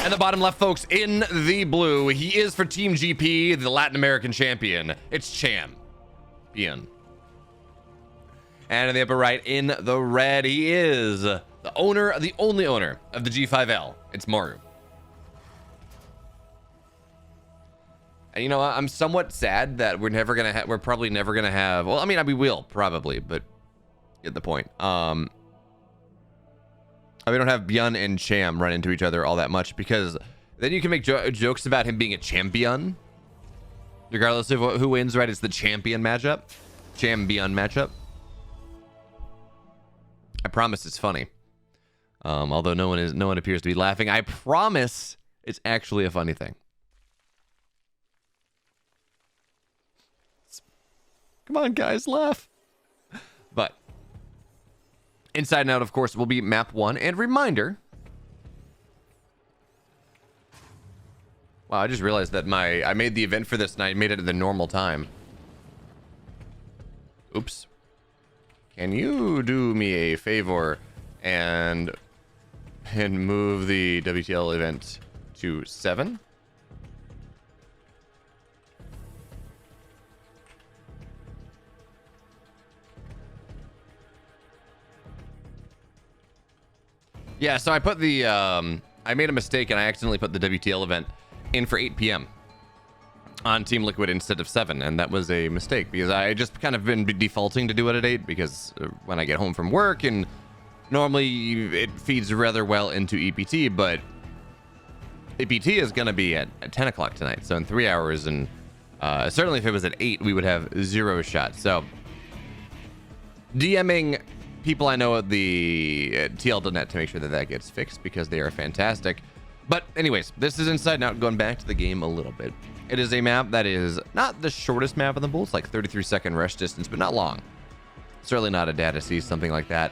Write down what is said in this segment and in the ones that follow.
And the bottom left, folks, in the blue, he is for Team GP, the Latin American champion. It's Cham. Bien. And in the upper right, in the red, he is the owner, the only owner of the G5L. It's Maru. And you know, I'm somewhat sad that we're probably never gonna have. Well, I mean, we will probably, but get the point. We don't have Bjorn and Cham run into each other all that much, because then you can make jokes about him being a champion, regardless of who wins. Right? It's the champion matchup, Cham-Bjorn matchup. I promise it's funny. Although no one appears to be laughing. I promise it's actually a funny thing. Come on, guys, laugh. But inside and out, of course, will be map 1. And reminder. Wow, I just realized that I made the event for this and I made it at the normal time. Oops. Can you do me a favor and move the WTL event to 7? Yeah, so I put the, I made a mistake and I accidentally put the WTL event in for 8 p.m. on Team Liquid instead of 7, and that was a mistake because I just kind of been defaulting to do it at 8 because when I get home from work, and normally it feeds rather well into EPT, but EPT is going to be at 10 o'clock tonight, so in 3 hours, and certainly if it was at 8, we would have 0 shots. So DMing people I know at the TL.net to make sure that that gets fixed because they are fantastic. But anyways, this is Inside and Out, going back to the game a little bit. It is a map that is not the shortest map in the pool. It's like 33-second rush distance, but not long. Certainly not a data C, something like that.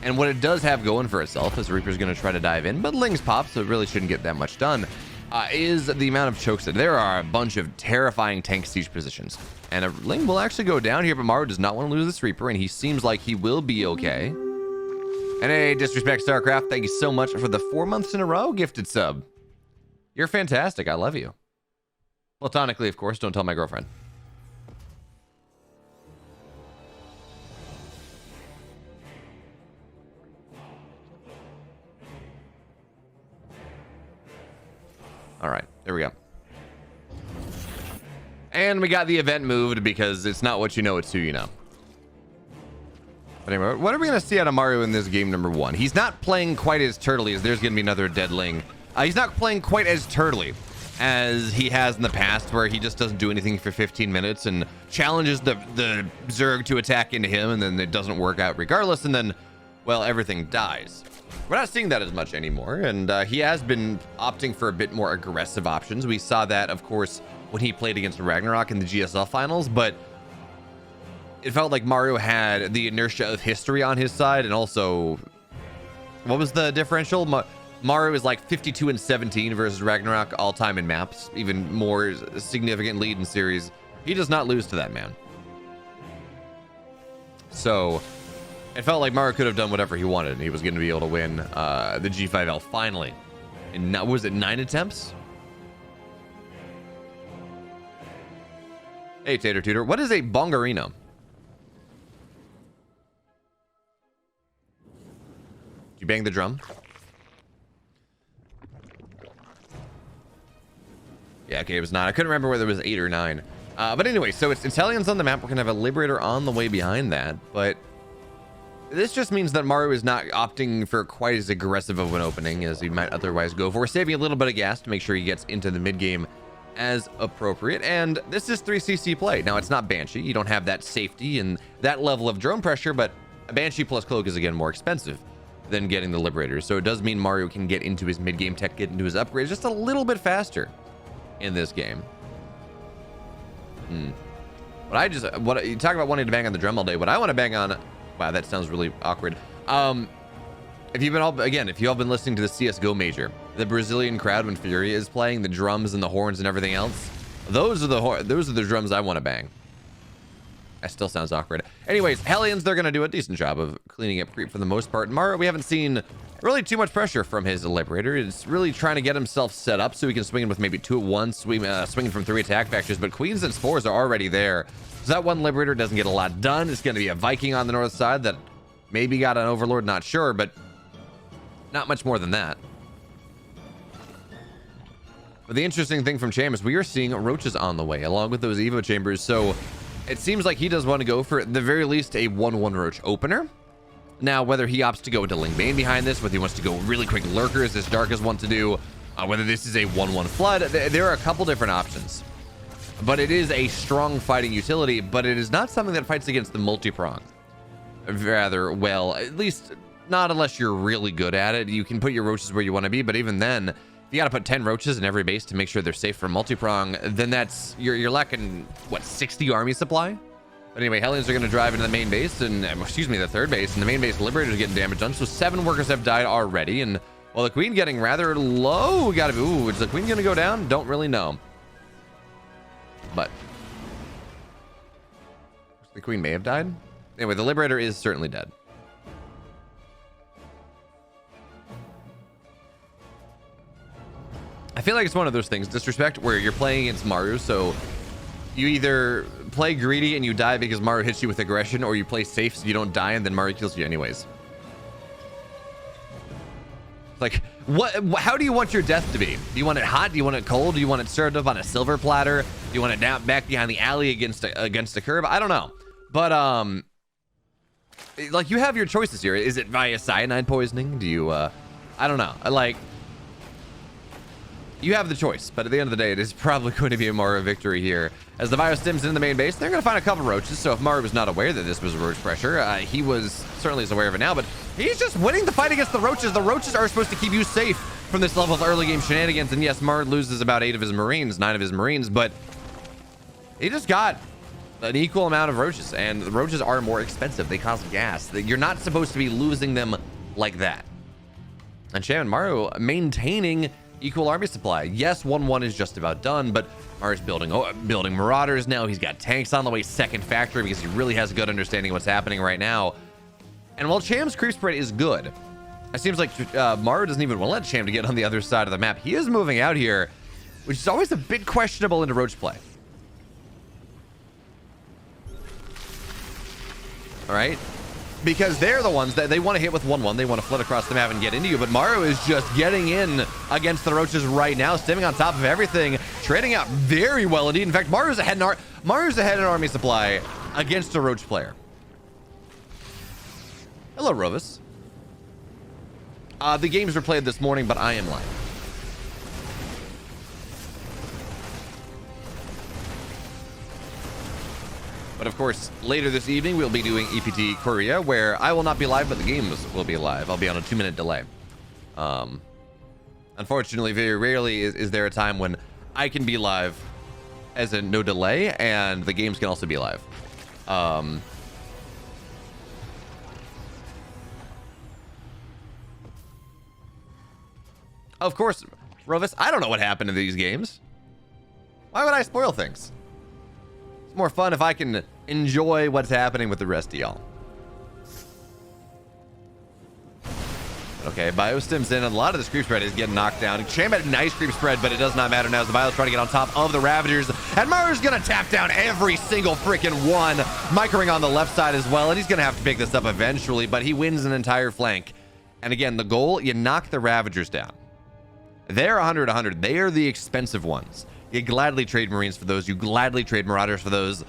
And what it does have going for itself is Reaper's going to try to dive in, but Lings pop, so it really shouldn't get that much done, is the amount of chokes. There are a bunch of terrifying tank siege positions. And a Ling will actually go down here, but Maru does not want to lose this Reaper, and he seems like he will be okay. And hey, Disrespect StarCraft, thank you so much for the 4 months in a row gifted sub. You're fantastic. I love you. Platonically, of course. Don't tell my girlfriend. All right, there we go. And we got the event moved because it's not what you know, it's who you know. But anyway, what are we going to see out of Maru in this game number 1? He's not playing quite as turtly as there's going to be another Deadling. He's not playing quite as turtly as he has in the past, where he just doesn't do anything for 15 minutes and challenges the Zerg to attack into him, and then it doesn't work out regardless, and then, well, everything dies. We're not seeing that as much anymore, and he has been opting for a bit more aggressive options. We saw that, of course, when he played against Ragnarok in the GSL finals, but it felt like Maru had the inertia of history on his side, and also, what was the differential? Maru is like 52-17 versus Ragnarok all time in maps, even more significant lead in series. He does not lose to that man. So it felt like Maru could have done whatever he wanted, and he was going to be able to win the G5L finally. And was it 9 attempts? Hey, Tater Tutor, what is a bongarino? Did you bang the drum? Yeah, okay, it was 9. I couldn't remember whether it was 8 or 9. But anyway, so it's Italians on the map. We're going to have a Liberator on the way behind that. But this just means that Maru is not opting for quite as aggressive of an opening as he might otherwise go for, saving a little bit of gas to make sure he gets into the mid-game as appropriate. And this is 3CC play. Now, it's not Banshee. You don't have that safety and that level of drone pressure, but a Banshee plus Cloak is, again, more expensive than getting the Liberator. So it does mean Maru can get into his mid-game tech, get into his upgrades just a little bit faster in this game. But you talk about wanting to bang on the drum all day. What I want to bang on, wow, that sounds really awkward. If you've all been listening to the CS:GO major, the Brazilian crowd when Fury is playing, the drums and the horns and everything else, those are the drums I want to bang. That still sounds awkward. Anyways, Hellions, they're going to do a decent job of cleaning up creep for the most part. Maru, we haven't seen really too much pressure from his Liberator. It's really trying to get himself set up so he can swing in with maybe 2 at once, swinging from 3 attack vectors, but Queens and Spores are already there. So that one Liberator doesn't get a lot done. It's going to be a Viking on the north side that maybe got an Overlord, not sure, but not much more than that. But the interesting thing from Cham is we are seeing roaches on the way, along with those Evo chambers. So it seems like he does want to go for, at the very least, a 1-1 roach opener. Now, whether he opts to go into Lingbane behind this, whether he wants to go really quick lurkers, as Dark as want to do, whether this is a 1-1 flood, there are a couple different options. But it is a strong fighting utility, but it is not something that fights against the multi-prong rather well, at least not unless you're really good at it. You can put your roaches where you want to be, but even then, you got to put 10 roaches in every base to make sure they're safe from multi-prong, then that's, you're lacking, what, 60 army supply? But anyway, Hellions are going to drive into the main base, and, excuse me, the third base, and the main base Liberators getting damage done, so 7 workers have died already, and, well, the Queen getting rather low. We gotta be, ooh, is the Queen going to go down? Don't really know. But the Queen may have died. Anyway, the Liberator is certainly dead. I feel like it's one of those things, Disrespect, where you're playing against Maru, so you either play greedy and you die because Maru hits you with aggression, or you play safe so you don't die and then Maru kills you anyways. Like, how do you want your death to be? Do you want it hot? Do you want it cold? Do you want it served up on a silver platter? Do you want it down back behind the alley against a curb? I don't know. But like, you have your choices here. Is it via cyanide poisoning? Do you I don't know. Like, you have the choice, but at the end of the day, it is probably going to be a Maru victory here. As the Biostims in the main base, they're going to find a couple roaches, so if Maru was not aware that this was roach pressure, he certainly is aware of it now, but he's just winning the fight against the roaches. The roaches are supposed to keep you safe from this level of early game shenanigans, and yes, Maru loses about 8 of his Marines, 9 of his Marines, but he just got an equal amount of roaches, and the roaches are more expensive. They cost gas. You're not supposed to be losing them like that. And Cham and Maru maintaining equal army supply. Yes, 1-1 is just about done, but Maru's building Marauders now. He's got tanks on the way, second factory, because he really has a good understanding of what's happening right now. And while Cham's creep spread is good, it seems like Maru doesn't even want to let Cham to get on the other side of the map. He is moving out here, which is always a bit questionable into roach play. All right, because they're the ones that they want to hit with 1-1. They want to flood across the map and get into you, but Maru is just getting in against the roaches right now, stemming on top of everything, trading out very well indeed. In fact, Maru's ahead in army supply against a roach player. Hello, Rovis. The games were played this morning, but I am live. But of course, later this evening, we'll be doing EPT Korea, where I will not be live, but the games will be live. I'll be on a 2-minute delay. Unfortunately, very rarely is there a time when I can be live as in no delay, and the games can also be live. Of course, Rovis, I don't know what happened in these games. Why would I spoil things? It's more fun if I can enjoy what's happening with the rest of y'all. Okay, Biostim's in, and a lot of this creep spread is getting knocked down. Cham had a nice creep spread, but it does not matter now as the Bio's trying to get on top of the Ravagers. And Maru's gonna tap down every single freaking one. Microing on the left side as well, and he's gonna have to pick this up eventually, but he wins an entire flank. And again, the goal, you knock the Ravagers down. They're 100-100. They are the expensive ones. You gladly trade Marines for those. You gladly trade Marauders for those.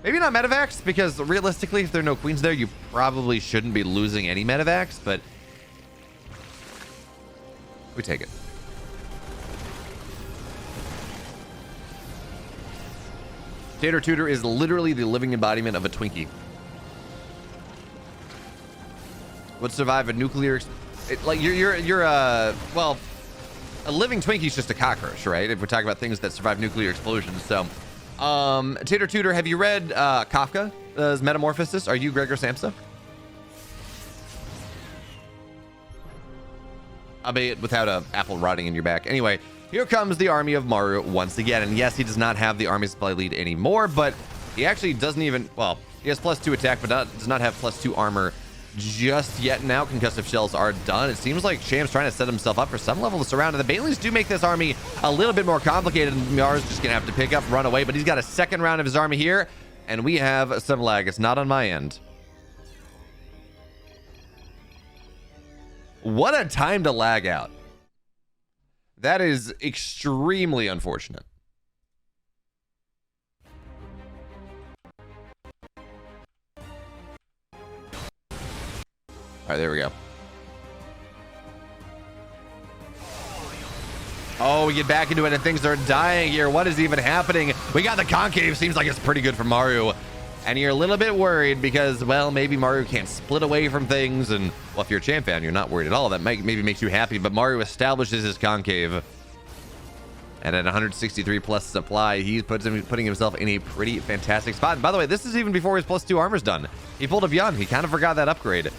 Maybe not Medivacs, because realistically, if there are no Queens there, you probably shouldn't be losing any Medivacs, but we take it. Tater Tutor is literally the living embodiment of a Twinkie. Would survive a nuclear... well... A living Twinkie's just a cockroach, right? If we're talking about things that survive nuclear explosions. So, Tater Tutor, have you read Kafka's Metamorphosis? Are you Gregor Samsa? Albeit without a apple rotting in your back. Anyway, here comes the army of Maru once again. And yes, he does not have the army supply lead anymore, but he actually doesn't even... Well, he has +2 attack, but does not have +2 armor just yet now. Concussive shells are done. It seems like Cham's trying to set himself up for some level of surround, and the Banelings do make this army a little bit more complicated, and Maru's just gonna have to pick up, run away, but he's got a second round of his army here, and we have some lag. It's not on my end. What a time to lag out. That is extremely unfortunate. All right, there we go. Oh, we get back into it and things are dying here. What is even happening? We got the concave. Seems like it's pretty good for Maru. And you're a little bit worried because, well, maybe Maru can't split away from things. And, well, if you're a Cham fan, you're not worried at all. That maybe makes you happy. But Maru establishes his concave. And at 163 plus supply, he's putting himself in a pretty fantastic spot. And by the way, this is even before his +2 armor's done. He pulled a Beyond. He kind of forgot that upgrade.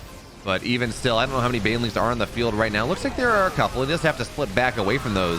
But even still, I don't know how many Banelings are on the field right now. Looks like there are a couple. He does have to split back away from those.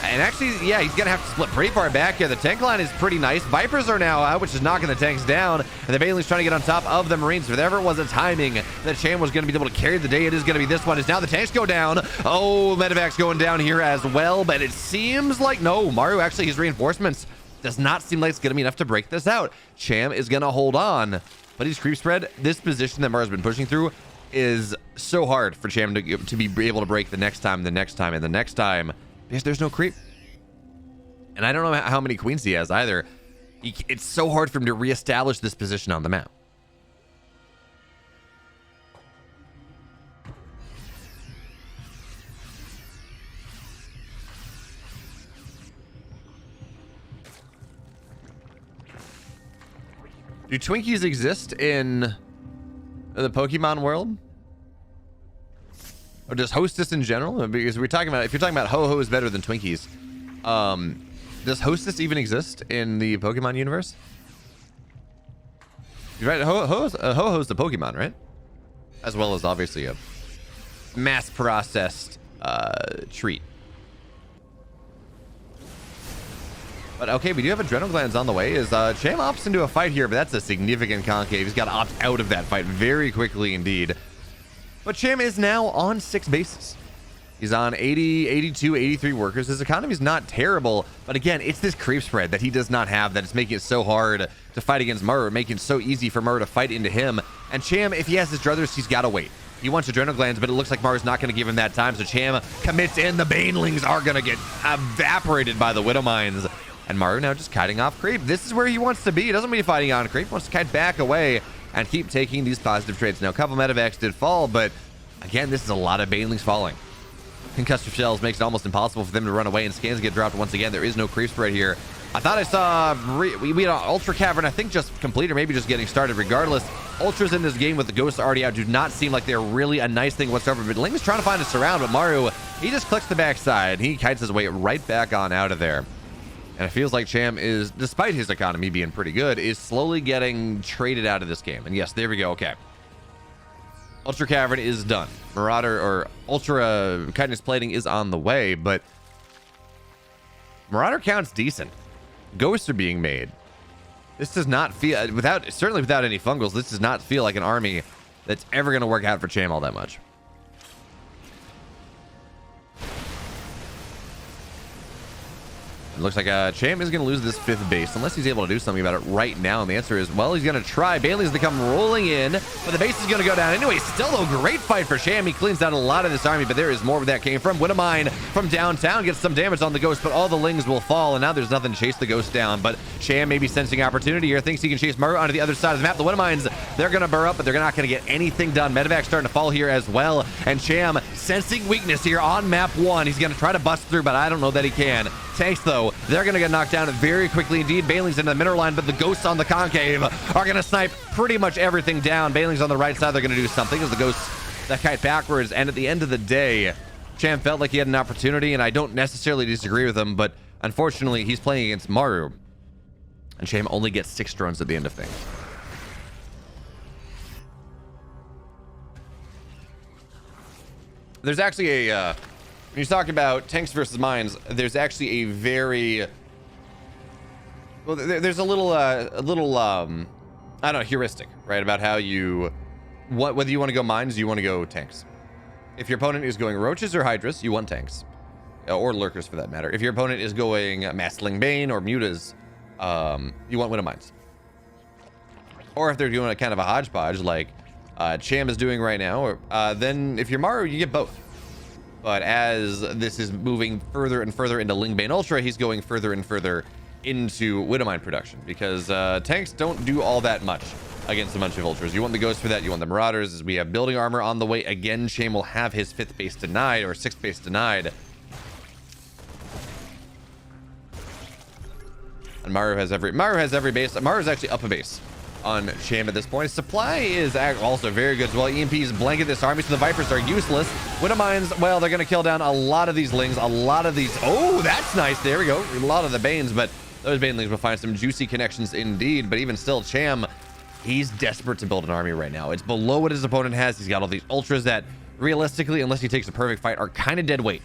And actually, yeah, he's going to have to split pretty far back here. The tank line is pretty nice. Vipers are now out, which is knocking the tanks down. And the Banelings trying to get on top of the Marines. If there ever was a timing that Cham was going to be able to carry the day, it is going to be this one. As now the tanks go down. Oh, Medevac's going down here as well. But it seems like, no, Maru actually, his reinforcements does not seem like it's going to be enough to break this out. Cham is going to hold on. But he's creep spread. This position that Maru's been pushing through is so hard for Cham to be able to break the next time, and the next time, because there's no creep. And I don't know how many queens he has either. It's so hard for him to reestablish this position on the map. Do Twinkies exist in the Pokemon world? Or just Hostess in general? Because we're talking about, if you're talking about Ho-Ho is better than Twinkies, does Hostess even exist in the Pokemon universe? You're right, Ho-Ho's the Pokemon, right? As well as obviously a mass-processed treat. But okay, we do have Adrenal Glands on the way. As Cham opts into a fight here, but that's a significant concave. He's got to opt out of that fight very quickly indeed. But Cham is now on 6 bases. He's on 80, 82, 83 workers. His economy's not terrible, but again, it's this creep spread that he does not have that is making it so hard to fight against Maru, making it so easy for Maru to fight into him. And Cham, if he has his druthers, he's got to wait. He wants Adrenal Glands, but it looks like Maru's not going to give him that time, so Cham commits in. The Banelings are going to get evaporated by the Widow Mines. And Maru now just kiting off creep. This is where he wants to be. He doesn't want to be fighting on creep. He wants to kite back away and keep taking these positive trades. Now, a couple medevacs did fall, but again, this is a lot of Banelings falling. Concussive shells makes it almost impossible for them to run away, and scans get dropped once again. There is no creep spread here. I thought I saw we had an Ultra Cavern, I think just complete or maybe just getting started. Regardless, Ultras in this game with the Ghosts already out do not seem like they're really a nice thing whatsoever. But Ling's trying to find a surround, but Maru, he just clicks the backside. He kites his way right back on out of there. And it feels like Cham is, despite his economy being pretty good, is slowly getting traded out of this game. And yes, there we go. Okay. Ultra Cavern is done. Marauder or Ultra Kindness Plating is on the way, but Marauder count's decent. Ghosts are being made. This does not feel, certainly without any fungals, this does not feel like an army that's ever going to work out for Cham all that much. It looks like Cham is going to lose this 5th base unless he's able to do something about it right now. And the answer is, well, he's going to try. Bailey's going to come rolling in, but the base is going to go down anyway. Still a great fight for Cham. He cleans out a lot of this army, but there is more where that came from. Widow Mine from downtown gets some damage on the Ghost, but all the Lings will fall, and now there's nothing to chase the Ghost down. But Cham may be sensing opportunity here, thinks he can chase Maru onto the other side of the map. The Widow Mines, they're going to burr up, but they're not going to get anything done. Medevac's starting to fall here as well, and Cham sensing weakness here on map 1. He's going to try to bust through, but I don't know that he can. Tanks, though, they're going to get knocked down very quickly indeed. Bailey's into the middle line, but the Ghosts on the concave are going to snipe pretty much everything down. Bailey's on the right side. They're going to do something as the Ghosts that kite backwards. And at the end of the day, Cham felt like he had an opportunity, and I don't necessarily disagree with him, but unfortunately, he's playing against Maru, and Cham only gets 6 drones at the end of things. There's actually a when you talk about tanks versus mines, there's actually a very, well, there's a little I don't know, heuristic, right, about how you whether you want to go mines, you want to go tanks. If your opponent is going roaches or hydras, you want tanks, or lurkers for that matter. If your opponent is going Mastling Bane or mutas, you want widow mines. Or if they're doing a kind of a hodgepodge like Cham is doing right now, or then if you're Maru, you get both. But as this is moving further and further into Lingbane Ultra, he's going further and further into Widowmine production, because tanks don't do all that much against a bunch of ultras. You want the ghosts for that, you want the marauders. As we have building armor on the way again, Cham will have his 5th base denied, or 6th base denied. And Maru has every base. Maru's actually up a base on Cham at this point. Supply is also very good as well. EMPs blanket this army, so the Vipers are useless. Widow Mines, well, they're going to kill down a lot of these Lings, a lot of these. Oh, that's nice. There we go. A lot of the Banes, but those Banelings will find some juicy connections indeed. But even still, Cham, he's desperate to build an army right now. It's below what his opponent has. He's got all these Ultras that, realistically, unless he takes a perfect fight, are kind of dead weight.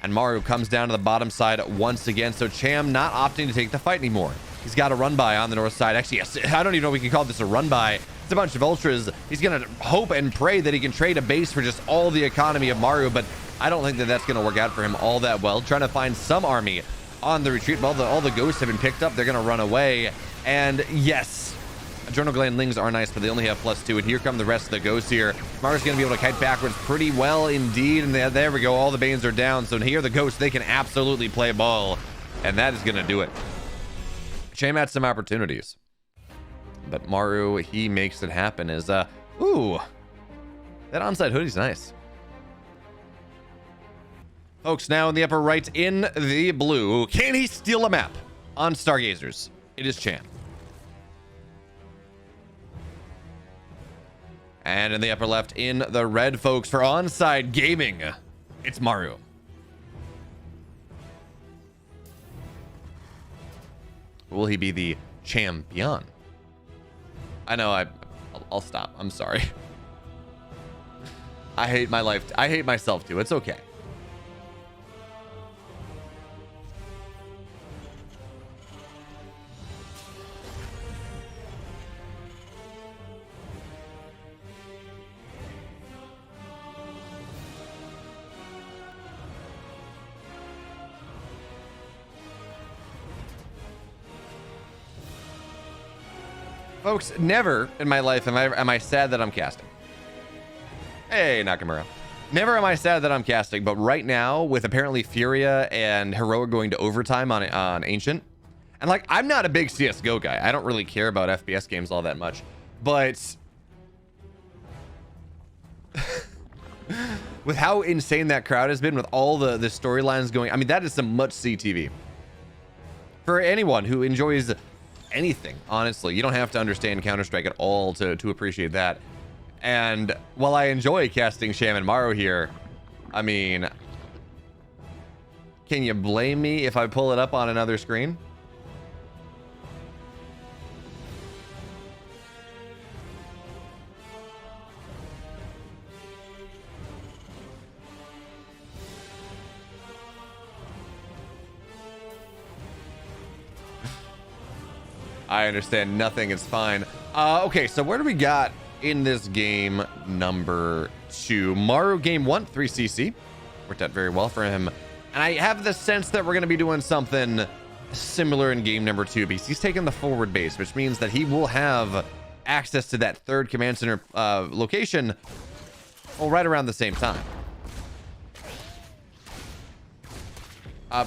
And Maru comes down to the bottom side once again. So Cham not opting to take the fight anymore. He's got a run by on the north side. Actually, yes, I don't even know if we can call this a run by. It's a bunch of ultras. He's going to hope and pray that he can trade a base for just all the economy of Maru, but I don't think that that's going to work out for him all that well. Trying to find some army on the retreat. Well, all the ghosts have been picked up. They're going to run away. And yes, Adrenal Gland Lings are nice, but they only have +2. And here come the rest of the ghosts here. Maru's going to be able to kite backwards pretty well indeed. And there we go. All the Banes are down. So here the ghosts, they can absolutely play ball. And that is going to do it. Cham had some opportunities, but Maru, he makes it happen. Ooh, that Onsyde hoodie's nice. Folks, now in the upper right in the blue, can he steal a map on Stargazers? It is Cham. And in the upper left in the red, folks, for Onsyde Gaming, it's Maru. Will he be the champion? I know, I'll stop. I'm sorry. I hate my life. I hate myself too. It's okay. Folks, never in my life am I sad that I'm casting. Hey, Nakamura. Never am I sad that I'm casting, but right now, with apparently Furia and Heroic going to overtime on Ancient, and like, I'm not a big CSGO guy. I don't really care about FPS games all that much, but with how insane that crowd has been, with all the storylines going, I mean, that is some must-see TV. For anyone who enjoys anything, honestly, you don't have to understand Counter-Strike at all to appreciate that. And while I enjoy casting Cham and Maru here, I mean, can you blame me if I pull it up on another screen? I understand nothing. It's fine. Okay, so where do we got in this game number 2? Maru game 1, 3 CC. Worked out very well for him. And I have the sense that we're going to be doing something similar in game number 2, because he's taking the forward base, which means that he will have access to that 3rd command center location, well, right around the same time.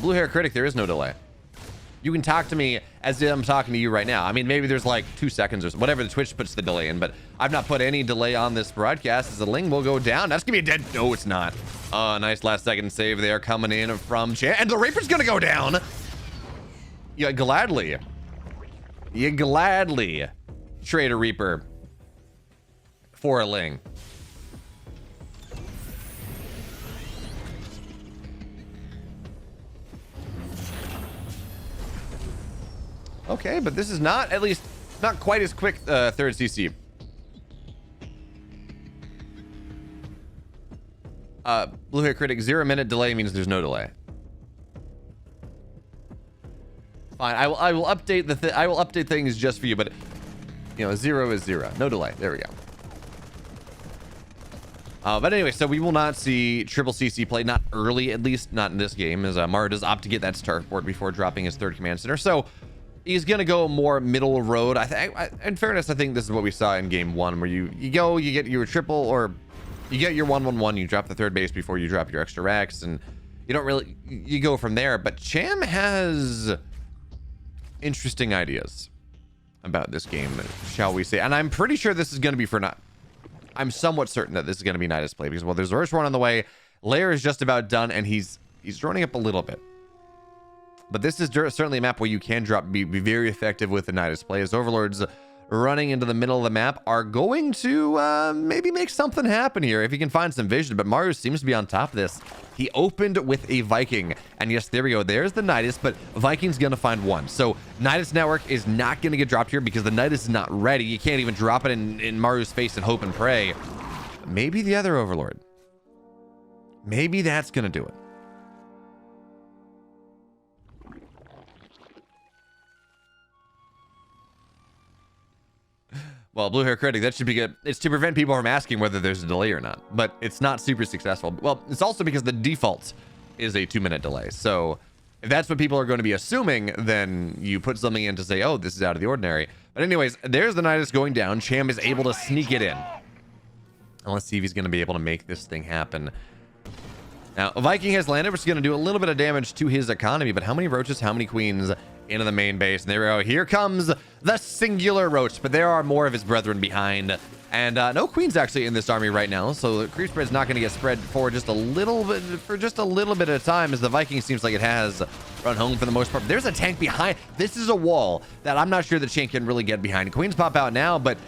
Blue Hair Critic, there is no delay. You can talk to me as I'm talking to you right now. I mean, maybe there's like 2 seconds or whatever the Twitch puts the delay in, but I've not put any delay on this broadcast, as the Ling will go down. That's gonna be a dead. No, it's not. Nice last second save there coming in from Cham, and the Reaper's gonna go down. You gladly trade a Reaper for a Ling. Okay, but this is not, at least, not quite as quick, 3rd CC. Blue Hair Critic, 0-minute delay means there's no delay. Fine, I will update I will update things just for you, but you know, 0 is 0. No delay. There we go. But anyway, so we will not see triple CC play, not early, at least not in this game, as Maru does opt to get that start board before dropping his third command center. So he's going to go more middle road. In fairness, I think this is what we saw in game one, where you get your triple, or you get your 1-1-1, you drop the third base before you drop your extra racks, and you go from there. But Cham has interesting ideas about this game, shall we say. And I'm pretty sure this is going to be I'm somewhat certain that this is going to be Nidus play, because, well, there's a Rush Run on the way. Lair is just about done, and he's running up a little bit. But this is certainly a map where you can be very effective with the Nidus play, as Overlords running into the middle of the map are going to maybe make something happen here if he can find some vision. But Maru seems to be on top of this. He opened with a Viking, and yes, there we go. There's the Nidus, but Viking's gonna find one. So Nidus network is not gonna get dropped here because the Nidus is not ready. You can't even drop it in Maru's face and hope and pray. Maybe the other Overlord. Maybe that's gonna do it. Well, Blue Hair Critic, that should be good. It's to prevent people from asking whether there's a delay or not, but it's not super successful. Well, it's also because the default is a 2-minute delay. So if that's what people are going to be assuming, then you put something in to say, oh, this is out of the ordinary. But anyways, there's the Nidus going down. Cham is able to sneak it in. And let's see if he's going to be able to make this thing happen. Now, Viking has landed, which is going to do a little bit of damage to his economy, but how many roaches, how many queens into the main base? And there we go. Here comes the singular roach, but there are more of his brethren behind. And no queens actually in this army right now, so the creep spread's not going to get spread for just a little bit at a time, as the Viking seems like it has run home for the most part. There's a tank behind. This is a wall that I'm not sure the Cham can really get behind. Queens pop out now, but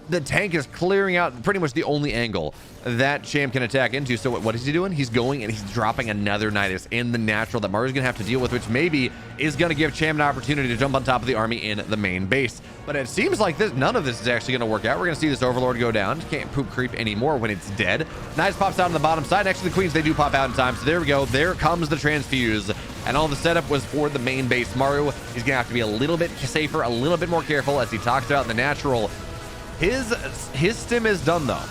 the tank is clearing out pretty much the only angle that Cham can attack into. So what is he doing? He's going and he's dropping another Nidus in the natural that Maru's gonna have to deal with, which maybe is gonna give Cham an opportunity to jump on top of the army in the main base. But it seems like none of this is actually gonna work out. We're gonna see this Overlord go down. Can't poop creep anymore when it's dead. Nidus pops out on the bottom side. Next to the queens, they do pop out in time. So there we go. There comes the transfuse. And all the setup was for the main base. Maru is gonna have to be a little bit safer, a little bit more careful as he talks about the natural. His stim is done, though.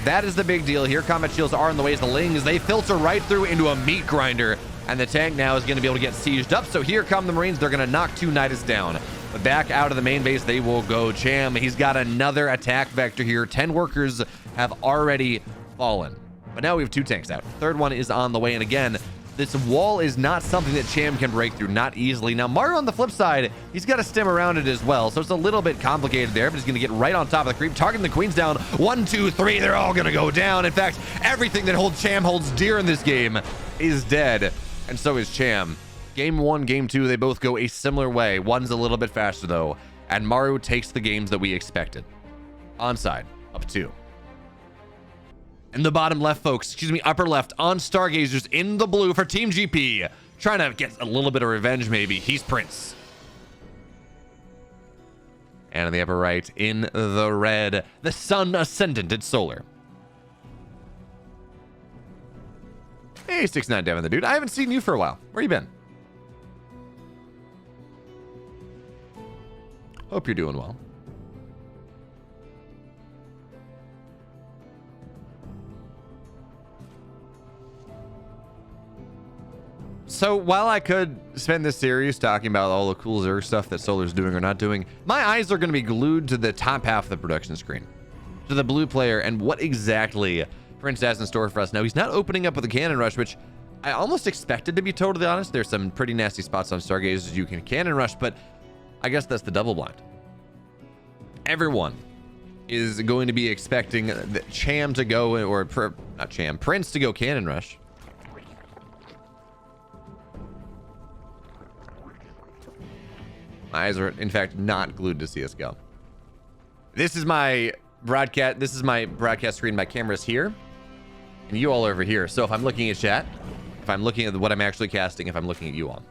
That is the big deal here. Combat shields are in the way as the Lings. They filter right through into a meat grinder, and the tank now is going to be able to get sieged up. So here come the Marines. They're going to knock 2 Nidus down. But back out of the main base, they will go. Cham, he's got another attack vector here. 10 workers have already fallen. But now we have 2 tanks out. Third one is on the way, and again, this wall is not something that Cham can break through, not easily. Now, Maru on the flip side, he's got a stem around it as well, so it's a little bit complicated there, but he's going to get right on top of the creep, targeting the queens down. 1, 2, 3, they're all going to go down. In fact, everything that Cham holds dear in this game is dead, and so is Cham. Game 1, game 2, they both go a similar way. One's a little bit faster, though, and Maru takes the games that we expected. Onsyde, up 2. In the bottom left, folks, excuse me, upper left, on Stargazers in the blue for Team GP. Trying to get a little bit of revenge, maybe. He's Prince. And in the upper right, in the red, the Sun Ascendant. It's Solar. Hey, 6'9" Devin, the dude. I haven't seen you for a while. Where you been? Hope you're doing well. So while I could spend this series talking about all the cool Zerg stuff that Solar's doing or not doing, my eyes are going to be glued to the top half of the production screen, to the blue player, and what exactly Prince has in store for us. Now, he's not opening up with a cannon rush, which I almost expected, to be totally honest. There's some pretty nasty spots on Stargazers you can cannon rush, but I guess that's the double blind. Everyone is going to be expecting the Cham to go, or not Cham, Prince to go cannon rush. My eyes are, in fact, not glued to CSGO. This is my broadcast screen. My camera's here, and you all over here. So if I'm looking at chat, if I'm looking at what I'm actually casting, if I'm looking at you all.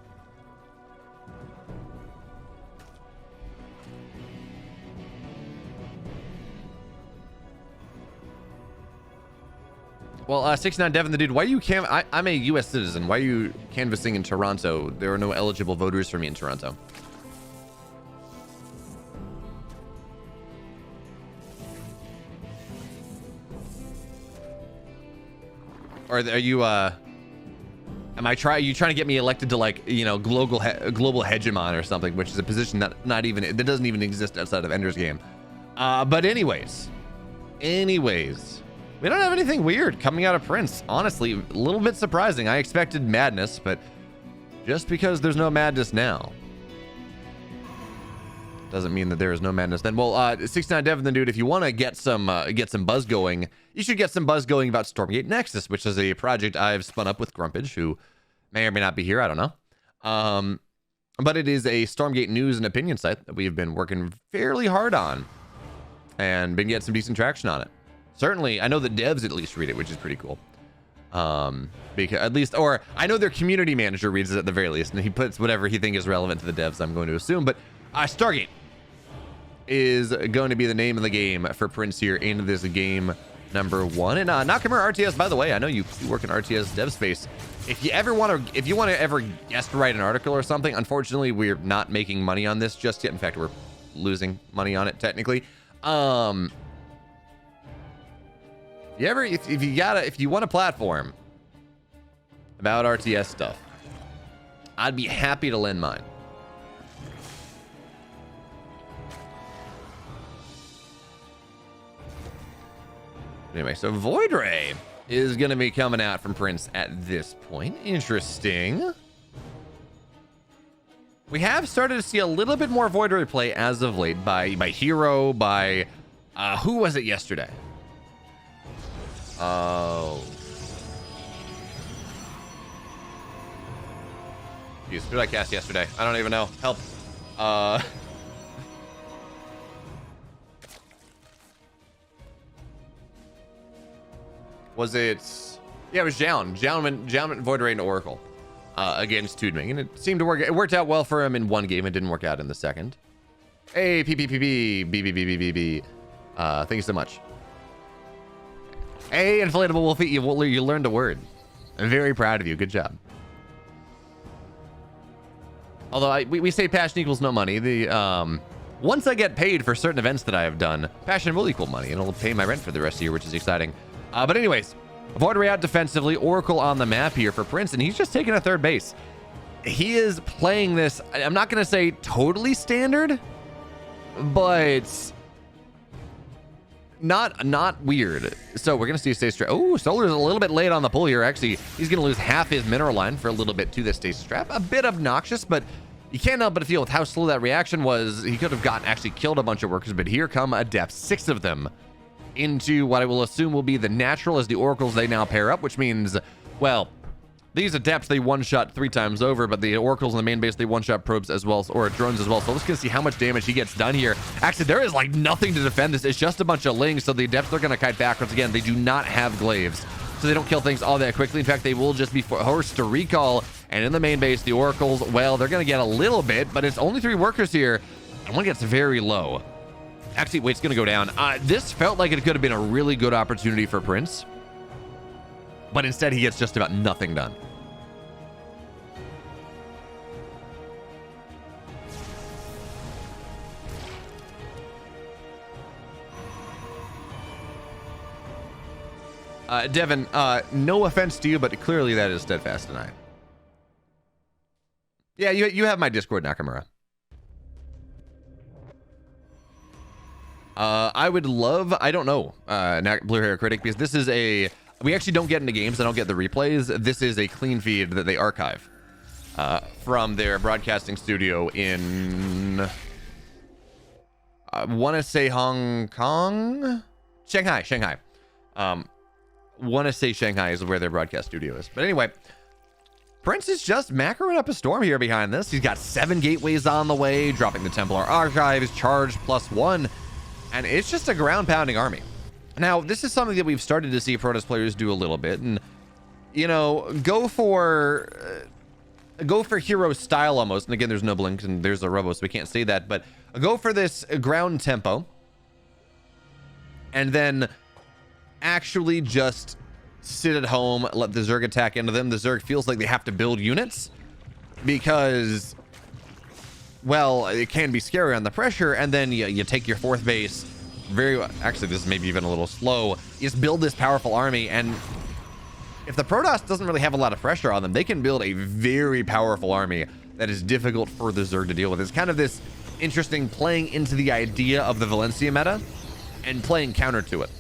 Well, 6'9" Devin, the dude, why are you I'm a U.S. citizen. Why are you canvassing in Toronto? There are no eligible voters for me in Toronto. Or are you you trying to get me elected to, like, you know, global hegemon or something, which is a position that that doesn't even exist outside of Ender's Game. But anyways, we don't have anything weird coming out of Prince. Honestly, a little bit surprising. I expected madness, but just because there's no madness now doesn't mean that there is no madness then. Well, 69 Devin, then, dude, if you want to get some buzz going, you should get some buzz going about Stormgate Nexus, which is a project I've spun up with Grumpage, who may or may not be here. I don't know. But it is a Stormgate news and opinion site that we've been working fairly hard on and been getting some decent traction on it. Certainly, I know the devs at least read it, which is pretty cool. Because at least, or I know their community manager reads it at the very least, and he puts whatever he thinks is relevant to the devs, I'm going to assume. But Stargate is going to be the name of the game for Prince here in this game number 1. And Nakamura RTS, by the way, I know you work in RTS dev space. If you want to ever guest write an article or something, unfortunately, we're not making money on this just yet. In fact, we're losing money on it technically. If you want a platform about RTS stuff, I'd be happy to lend mine. Anyway, so Void Ray is going to be coming out from Prince at this point. Interesting. We have started to see a little bit more Void Ray play as of late by Hero, by who was it yesterday? Oh. Jeez, who did I cast yesterday? I don't even know. Help. Was it? Yeah, it was Jown. Jown went Void Ray into Oracle against Tudming, and it seemed to work. It worked out well for him in one game. It didn't work out in the second. Hey, PPPB. Thank you so much. Hey, Inflatable Wolfie, you learned a word. I'm very proud of you. Good job. Although we say passion equals no money. Once I get paid for certain events that I have done, passion will equal money, and it'll pay my rent for the rest of the year, which is exciting. But anyways, Void Ray out defensively, Oracle on the map here for Prince, and he's just taking a third base. He is playing this, I'm not going to say totally standard, but not weird. So we're going to see a stasis trap. Oh, Solar's a little bit late on the pull here. Actually, he's going to lose half his mineral line for a little bit to this stasis trap. A bit obnoxious, but you can't help but feel with how slow that reaction was. He could have actually killed a bunch of workers, but here come Adepts, 6 of them, into what I will assume will be the natural as the Oracles they now pair up, which means, well, these Adepts, they one-shot 3 times over, but the Oracles in the main base, they one-shot probes as well, or drones as well. So let's just see how much damage he gets done here. Actually, there is like nothing to defend this. It's just a bunch of lings, so the Adepts are going to kite backwards again. They do not have glaives, so they don't kill things all that quickly. In fact, they will just be forced to recall. And in the main base, the Oracles, well, they're going to get a little bit, but it's only 3 workers here, and one gets very low. Actually, wait, it's going to go down. This felt like it could have been a really good opportunity for Prince, but instead he gets just about nothing done. Devin, no offense to you, but clearly that is Steadfast Deny. Yeah, you have my Discord, Nakamura. I would love, I don't know, Blue Hair Critic, because this is we actually don't get into games. I don't get the replays. This is a clean feed that they archive from their broadcasting studio in, I want to say Hong Kong? Shanghai. Want to say Shanghai is where their broadcast studio is. But anyway, Prince is just macroing up a storm here behind this. He's got 7 gateways on the way, dropping the Templar Archives, charge +1, and it's just a ground-pounding army. Now, this is something that we've started to see Protoss players do a little bit, and, you know, go for hero style almost. And again, there's no blink, and there's a robo, so we can't say that, but go for this ground tempo, and then actually just sit at home, let the Zerg attack into them. The Zerg feels like they have to build units because, well, it can be scary on the pressure, and then you take your 4th base. Actually, this is maybe even a little slow. You just build this powerful army, and if the Protoss doesn't really have a lot of pressure on them, they can build a very powerful army that is difficult for the Zerg to deal with. It's kind of this interesting playing into the idea of the Valencia meta and playing counter to it.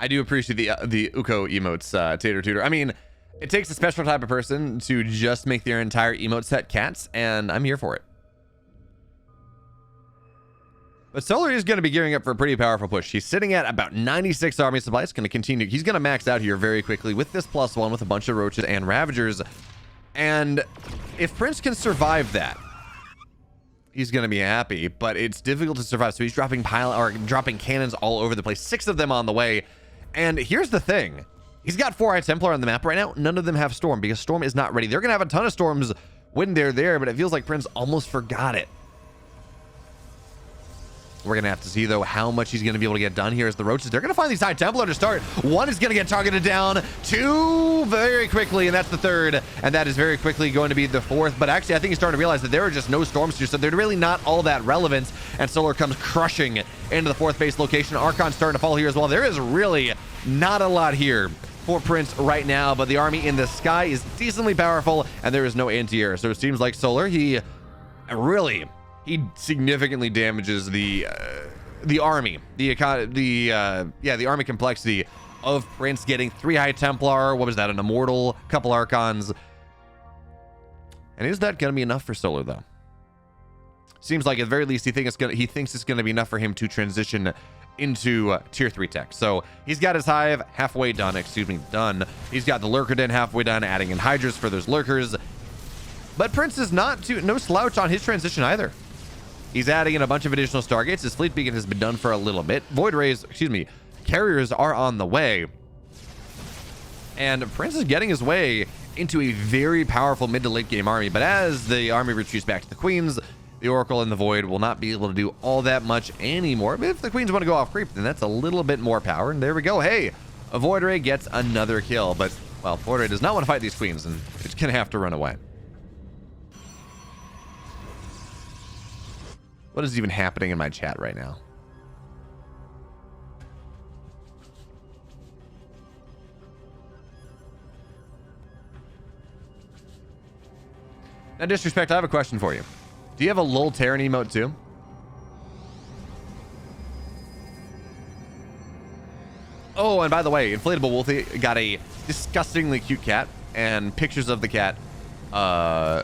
I do appreciate the Uko emotes, Tater Tutor. I mean, it takes a special type of person to just make their entire emote set cats, and I'm here for it. But Solar is going to be gearing up for a pretty powerful push. He's sitting at about 96 army supply. It's going to continue. He's going to max out here very quickly with this +1 with a bunch of Roaches and Ravagers. And if Prince can survive that, he's going to be happy, but it's difficult to survive. So he's dropping dropping cannons all over the place. 6 of them on the way. And here's the thing. He's got 4 High Templar on the map right now. None of them have Storm because Storm is not ready. They're going to have a ton of Storms when they're there, but it feels like Prince almost forgot it. We're going to have to see, though, how much he's going to be able to get done here as the Roaches. They're going to find these High Templar to start. 1 is going to get targeted down. 2 very quickly, and that's the 3rd. And that is very quickly going to be the 4th. But actually, I think he's starting to realize that there are just no Storms here, so they're really not all that relevant. And Solar comes crushing into the 4th base location. Archon's starting to fall here as well. There is really not a lot here for Prince right now, but the army in the sky is decently powerful, and there is no anti-air. So it seems like Solar, he significantly damages the army, the army complexity of Prince getting 3 High Templar. What was that? An Immortal, couple Archons. And is that going to be enough for Solar, though? Seems like at the very least he thinks it's going to be enough for him to transition into tier 3 tech. So he's got his hive halfway done, done. He's got the lurker den halfway done, adding in Hydras for those lurkers. But Prince is no slouch on his transition either. He's adding in a bunch of additional Stargates. His fleet beacon has been done for a little bit. Void Rays, carriers are on the way. And Prince is getting his way into a very powerful mid to late game army. But as the army retreats back to the Queens, the Oracle and the Void will not be able to do all that much anymore. But if the Queens want to go off creep, then that's a little bit more power. And there we go. Hey, a Void Ray gets another kill. But, well, Void Ray does not want to fight these Queens, and it's going to have to run away. What is even happening in my chat right now? Now, Disrespect, I have a question for you. Do you have a lull Terran emote too? Oh, and by the way, Inflatable Wolfie got a disgustingly cute cat, and pictures of the cat are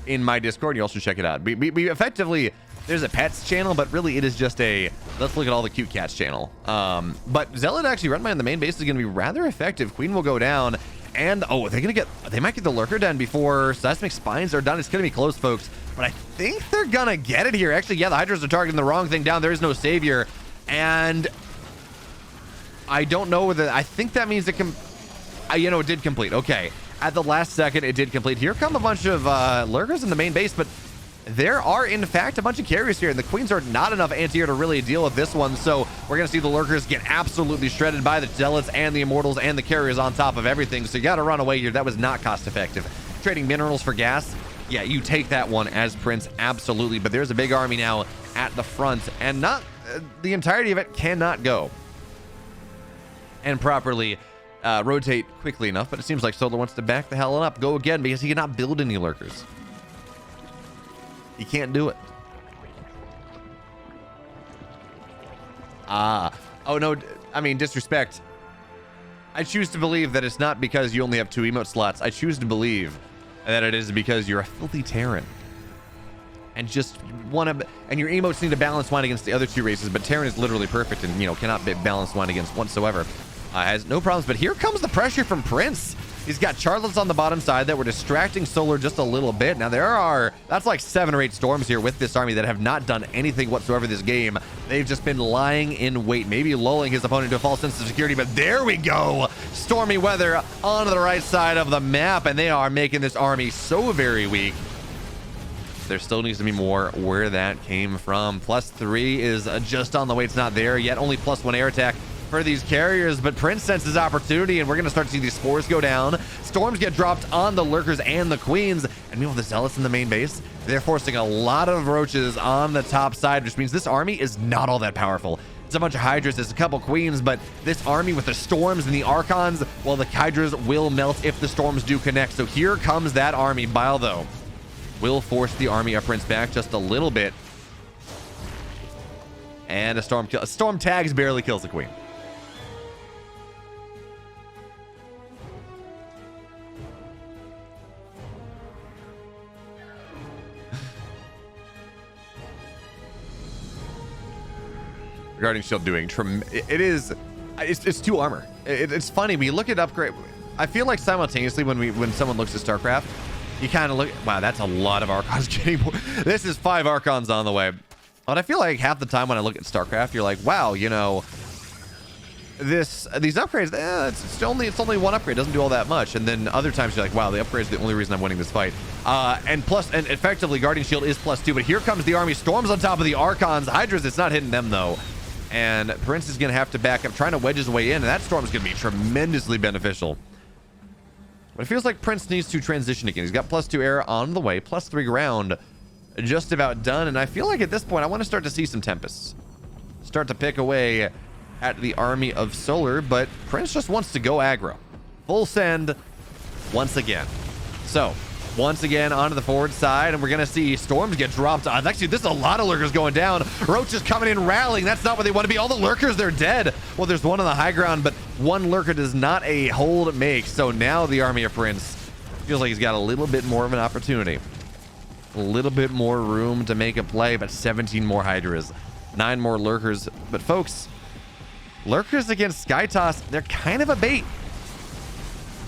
in my Discord. You also check it out. We effectively, there's a pets channel, but really it is just a let's look at all the cute cats channel. But Zealot actually run by on the main base is going to be rather effective. Queen will go down, and oh, they might get the lurker done before seismic spines are done. It's going to be close, folks, but I think they're gonna get it here. Actually, yeah, the Hydras are targeting the wrong thing down. There is no savior, and I don't know whether, I think that means it can, it did complete. Okay, at the last second it did complete. Here come a bunch of lurkers in the main base, but there are in fact a bunch of carriers here, and the Queens are not enough anti-air to really deal with this one. So we're gonna see the lurkers get absolutely shredded by the Zealots and the Immortals and the carriers on top of everything. So you gotta run away here. That was not cost effective. Trading minerals for gas, yeah, you take that one as Prince, absolutely. But there's a big army now at the front, and not the entirety of it cannot go and properly rotate quickly enough. But it seems like Solar wants to back the hell up, go again, because he cannot build any lurkers. He can't do it. Oh no, I mean, Disrespect. I choose to believe that it's not because you only have 2 emote slots. I choose to believe that it is because you're a filthy Terran and just and your emotes need to balance one against the other 2 races, but Terran is literally perfect and cannot be balanced one against whatsoever. Has no problems, but here comes the pressure from Prince. He's got Charlottes on the bottom side that were distracting Solar just a little bit. Now that's like 7 or 8 storms here with this army that have not done anything whatsoever this game. They've just been lying in wait, maybe lulling his opponent to a false sense of security, but there we go. Stormy weather on the right side of the map, and they are making this army so very weak. There still needs to be more where that came from. +3 is just on the way. It's not there yet. Only +1 air attack for these carriers, but Prince senses opportunity, and we're going to start to see these spores go down. Storms get dropped on the lurkers and the queens, and meanwhile the zealots in the main base, they're forcing a lot of roaches on the top side, which means this army is not all that powerful. It's a bunch of hydras, it's a couple queens, but this army with the storms and the archons, well, the hydras will melt if the storms do connect. So here comes that army. Bile, though, will force the army of Prince back just a little bit. And a storm tags barely kills the queen. Guarding shield doing it's 2 armor. It's funny when you look at upgrade. I feel like simultaneously when someone looks at StarCraft, you kind of look, wow, that's a lot of archons getting more. This is 5 archons on the way. But I feel like half the time when I look at StarCraft, you're like, wow, you know, these upgrades, it's only 1 upgrade, doesn't do all that much. And then other times you're like, wow, the upgrade is the only reason I'm winning this fight. And effectively Guardian Shield is +2, but here comes the army. Storms on top of the archons. Hydras, it's not hitting them though. And Prince is going to have to back up, trying to wedge his way in, and that storm is going to be tremendously beneficial. But it feels like Prince needs to transition again. He's got +2 air on the way, +3 ground, just about done. And I feel like at this point, I want to start to see some Tempests start to pick away at the army of Solar, but Prince just wants to go aggro. Full send once again. So, once again onto the forward side, and we're going to see storms get dropped. Actually, this is a lot of lurkers going down. Roaches coming in, rallying. That's not what they want to be. All the lurkers, they're dead. Well, there's one on the high ground, but 1 lurker does not a hold make. So now the army of Prince feels like he's got a little bit more of an opportunity. A little bit more room to make a play, but 17 more hydras, 9 more lurkers. But folks, lurkers against Skytoss, they're kind of a bait.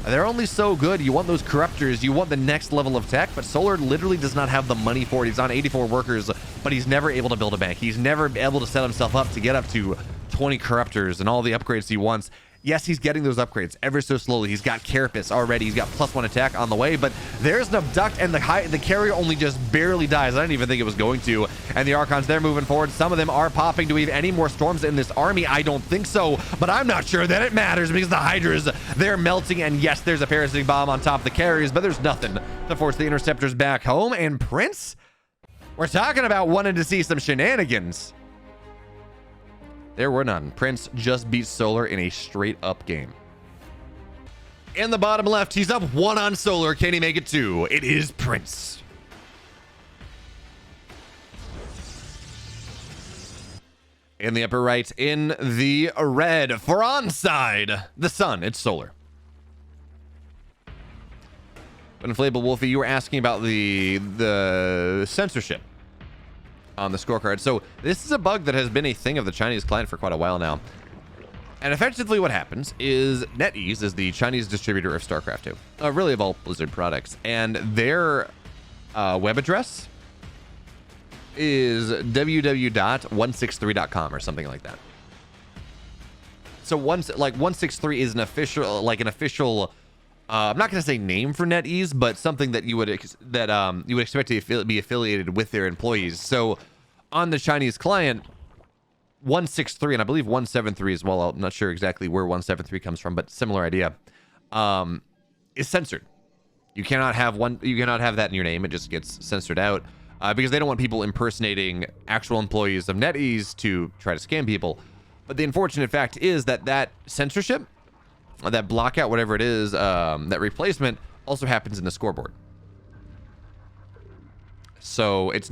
They're only so good. You want those corruptors, you want the next level of tech, but Solar literally does not have the money for it. He's on 84 workers, but he's never able to build a bank. He's never able to set himself up to get up to 20 corruptors and all the upgrades he wants. Yes, he's getting those upgrades ever so slowly. He's got Carapace already. He's got +1 attack on the way, but there's an abduct, and the carrier only just barely dies. I didn't even think it was going to. And the Archons, they're moving forward. Some of them are popping. Do we have any more storms in this army? I don't think so, but I'm not sure that it matters because the Hydras, they're melting. And yes, there's a parasitic bomb on top of the carriers, but there's nothing to force the interceptors back home. And Prince, we're talking about wanting to see some shenanigans. There were none. Prince just beat Solar in a straight up game. In the bottom left, he's up 1 on Solar. Can he make it 2? It is Prince. In the upper right, in the red, for Onsyde, the sun, it's Solar. But Inflatable Wolfie, you were asking about the censorship on the scorecard. So this is a bug that has been a thing of the Chinese client for quite a while now. And effectively what happens is NetEase is the Chinese distributor of StarCraft 2, really of all Blizzard products. And their web address is www.163.com or something like that. So 163 is an official, I'm not going to say name for NetEase, but something that you would expect to be affiliated with their employees. So on the Chinese client, 163, and I believe 173 as well, I'm not sure exactly where 173 comes from, but similar idea, is censored. You cannot have that in your name. It just gets censored out because they don't want people impersonating actual employees of NetEase to try to scam people. But the unfortunate fact is that censorship, that blockout, whatever it is, that replacement also happens in the scoreboard. So it's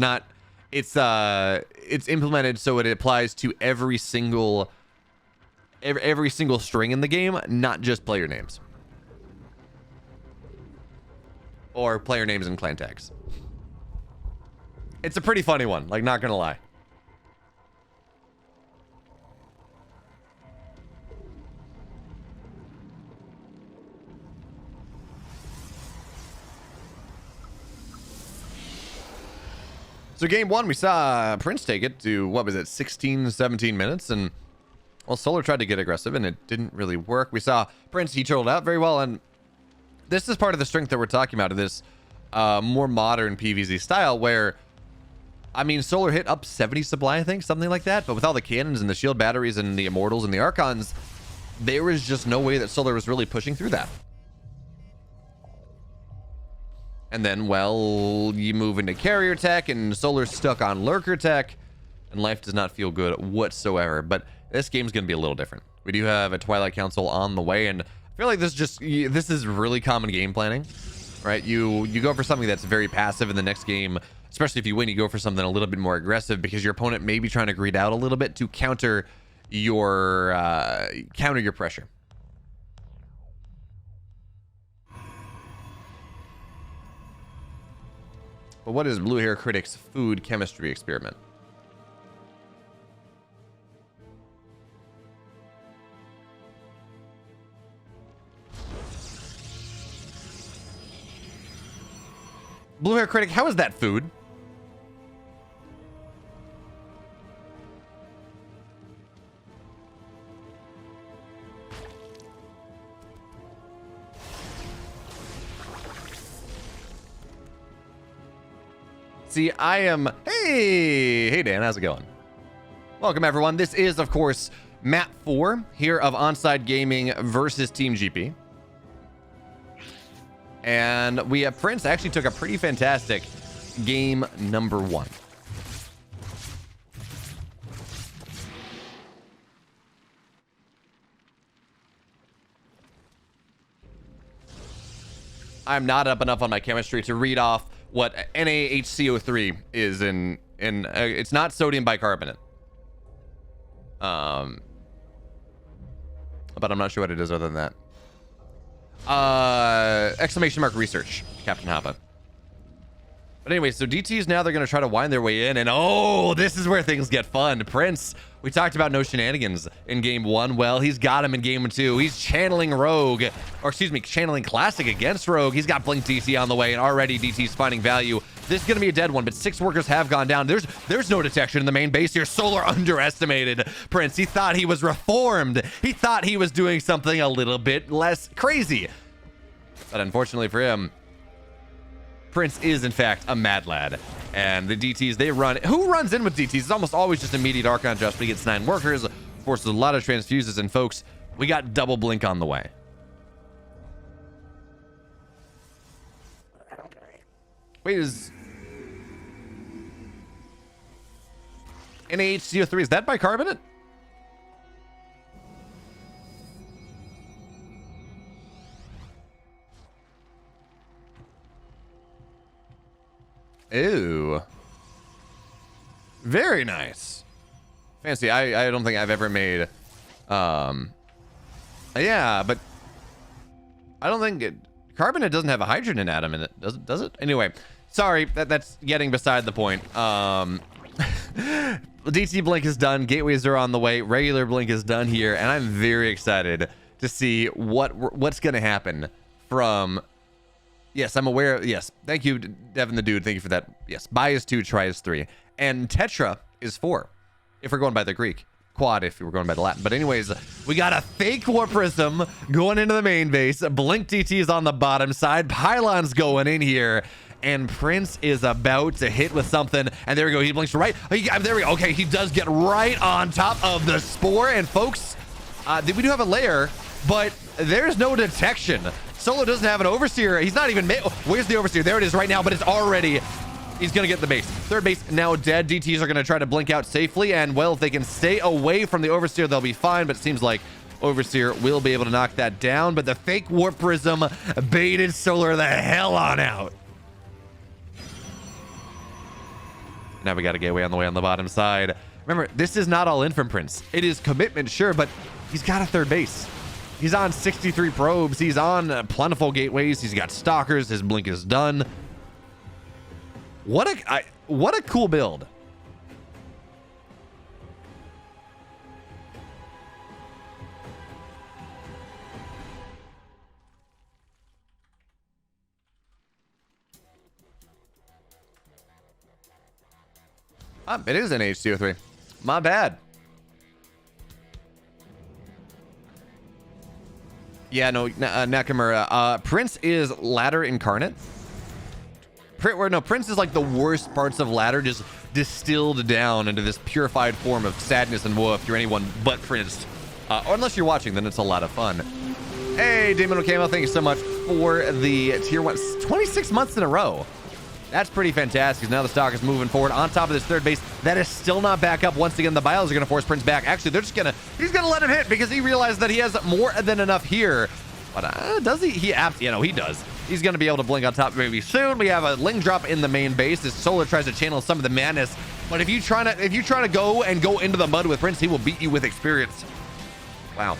implemented so it applies to every single string in the game, not just player names or player names and clan tags. It's a pretty funny one, like, not gonna lie. So game 1, we saw Prince take it to, what was it, 16, 17 minutes, and well, Solar tried to get aggressive, and it didn't really work. We saw Prince, he turtled out very well, and this is part of the strength that we're talking about of this more modern PvZ style, where I mean, Solar hit up 70 supply, I think, something like that. But with all the cannons and the shield batteries and the Immortals and the Archons, there was just no way that Solar was really pushing through that. And then, well, you move into carrier tech, and Solar's stuck on lurker tech, and life does not feel good whatsoever. But this game's going to be a little different. We do have a Twilight Council on the way, and I feel like this is really common game planning, right? You go for something that's very passive in the next game, especially if you win, you go for something a little bit more aggressive because your opponent may be trying to greed out a little bit to counter your pressure. But what is Blue Hair Critic's food chemistry experiment? Blue Hair Critic, how is that food? See, I am... Hey, Dan, how's it going? Welcome, everyone. This is, of course, map 4 here of Onsyde Gaming versus Team GP. And we have Prince actually took a pretty fantastic game number 1. I'm not up enough on my chemistry to read off what NaHCO3 is in it's not sodium bicarbonate. But I'm not sure what it is other than that. Exclamation mark research, Captain Hoppa. But anyway, so DTs now they're going to try to wind their way in, and oh, this is where things get fun. Prince, we talked about no shenanigans in game 1. Well, he's got him in game 2. He's channeling Rogue, or excuse me, channeling Classic against Rogue. He's got Blink DT on the way, and already DT's finding value. This is going to be a dead one, but 6 workers have gone down. There's no detection in the main base here. Solar underestimated Prince. He thought he was reformed. He thought he was doing something a little bit less crazy. But unfortunately for him, Prince is, in fact, a mad lad. And the DTs, they run... Who runs in with DTs? It's almost always just immediate Archon just, but he gets 9 workers, forces a lot of transfuses, and folks, we got double Blink on the way. Wait, is... NaHCO3, is that bicarbonate? Ew. Very nice. Fancy. I don't think I've ever made... Yeah, but... I don't think... Carbonate doesn't have a hydrogen atom in it. Does it? Anyway. Sorry, that's getting beside the point. DT Blink is done. Gateways are on the way. Regular Blink is done here. And I'm very excited to see what's going to happen from... Yes, I'm aware. Yes. Thank you, Devin the Dude. Thank you for that. Yes. Bi is 2, Tri is 3. And Tetra is 4. If we're going by the Greek. Quad if we're going by the Latin. But anyways, we got a fake Warp Prism going into the main base. Blink DT is on the bottom side. Pylon's going in here. And Prince is about to hit with something. And there we go. He blinks right. There we go. Okay, he does get right on top of the Spore. And folks, we do have a layer, but there's no detection. Solo doesn't have an Overseer. He's not even... Where's the Overseer? There it is right now, but it's already... He's going to get the base. Third base now dead. DTs are going to try to blink out safely, and, well, if they can stay away from the Overseer, they'll be fine, but it seems like Overseer will be able to knock that down, but the fake Warp Prism baited Solar the hell on out. Now we got a gateway on the way on the bottom side. Remember, this is not all in from Prince. It is commitment, sure, but he's got a third base. He's on 63 probes. He's on plentiful gateways. He's got stalkers. His blink is done. What a cool build. It is an HCO3. My bad. Yeah, no, Nakamura. Prince is ladder incarnate. Prince is like the worst parts of ladder, just distilled down into this purified form of sadness and woe if you're anyone but Prince. Or unless you're watching, then it's a lot of fun. Hey, Damon O'Camo, thank you so much for the tier 1. 26 months in a row. That's pretty fantastic. Now the stock is moving forward on top of this third base. That is still not back up. Once again, the bios are going to force Prince back. Actually, he's going to let him hit because he realized that he has more than enough here. But does he? He does. He's going to be able to blink on top maybe soon. We have a Ling drop in the main base as Solar tries to channel some of the madness. But if you try to go into the mud with Prince, he will beat you with experience. Wow.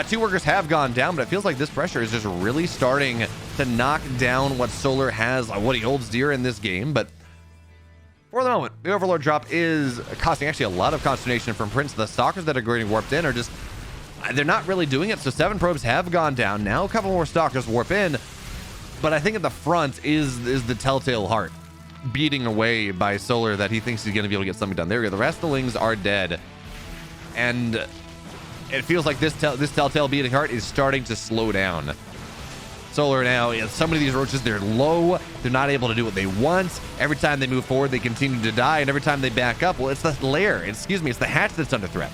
2 workers have gone down, but it feels like this pressure is just really starting to knock down what Solar has, what he holds dear in this game. But for the moment, the Overlord drop is costing actually a lot of consternation from Prince. The Stalkers that are getting warped in are just, they're not really doing it. So 7 probes have gone down. Now a couple more Stalkers warp in. But I think at the front is the Telltale Heart beating away by Solar that he thinks he's going to be able to get something done. There we go. The rest of the Lings are dead. And it feels like this Telltale beating heart is starting to slow down. Solar now, some of these roaches, they're low. They're not able to do what they want. Every time they move forward, they continue to die. And every time they back up, well, it's the lair. It's the hatch that's under threat.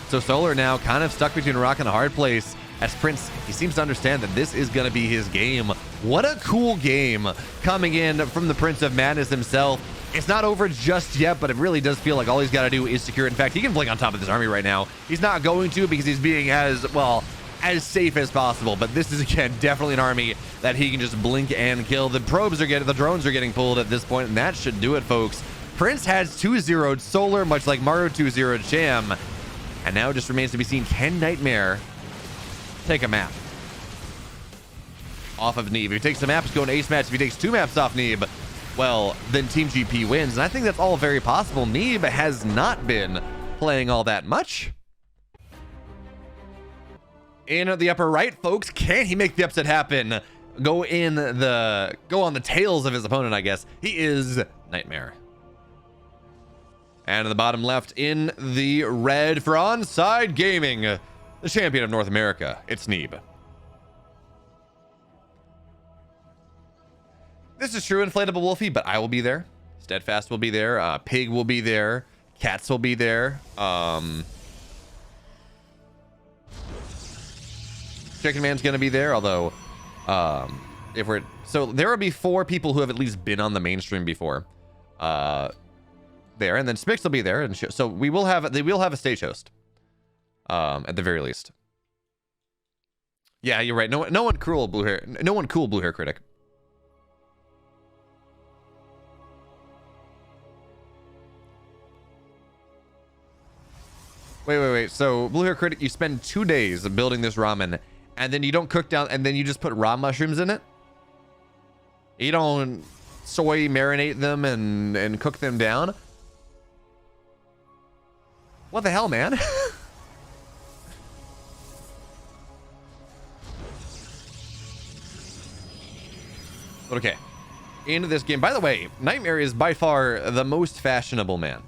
So Solar now kind of stuck between a rock and a hard place. As Prince, he seems to understand that this is going to be his game. What a cool game coming in from the Prince of Madness himself. It's not over just yet, but it really does feel like all he's got to do is secure. In fact, he can blink on top of this army right now. He's not going to because he's being as safe as possible. But this is, again, definitely an army that he can just blink and kill. The drones are getting pulled at this point, and that should do it, folks. Prince has 2-0'd Solar, much like Maru 2-0'd Cham. And now it just remains to be seen, can Nightmare take a map off of Neeb? If he takes a map, it's going to ace match. If he takes 2 maps off Neeb, well, then Team GP wins. And I think that's all very possible. Neeb has not been playing all that much. In the upper right, folks, can he make the upset happen? Go on the tails of his opponent, I guess. He is Nightmare. And in the bottom left, in the red for Onsyde Gaming, the champion of North America, it's Neeb. This is true, Inflatable Wolfie, but I will be there. Steadfast will be there. Pig will be there. Cats will be there. Chicken Man's gonna be there, although so there will be 4 people who have at least been on the mainstream before. There, and then Spix will be there, and so they will have a stage host. At the very least. Yeah, you're right. No one cool blue hair critic. Wait. So, Blue Hair Critic, you spend 2 days building this ramen, and then you don't cook down, and then you just put raw mushrooms in it? You don't soy marinate them and cook them down? What the hell, man? But okay. Into this game. By the way, Nightmare is by far the most fashionable man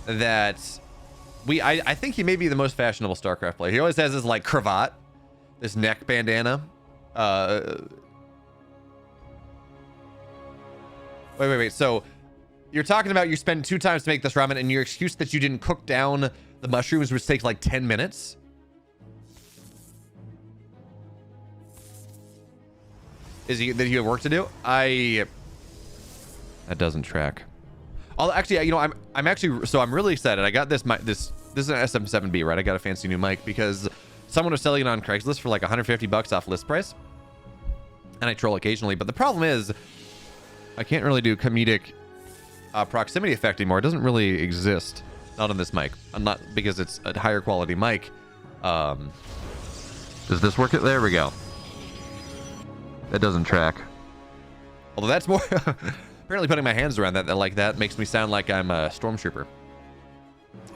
that I think he may be the most fashionable StarCraft player. He always has his like cravat, this neck bandana. Wait. So you're talking about you spend 2 times to make this ramen, and your excuse that you didn't cook down the mushrooms, which takes like 10 minutes. Did you have work to do? That doesn't track. Actually, I'm actually, so I'm really excited. I got this is an SM7B, right? I got a fancy new mic because someone was selling it on Craigslist for like $150 off list price. And I troll occasionally, but the problem is I can't really do comedic proximity effect anymore. It doesn't really exist. Not on this mic. I'm not, because it's a higher quality mic. Does this work? There we go. That doesn't track. Although that's more apparently putting my hands around that like that makes me sound like I'm a stormtrooper.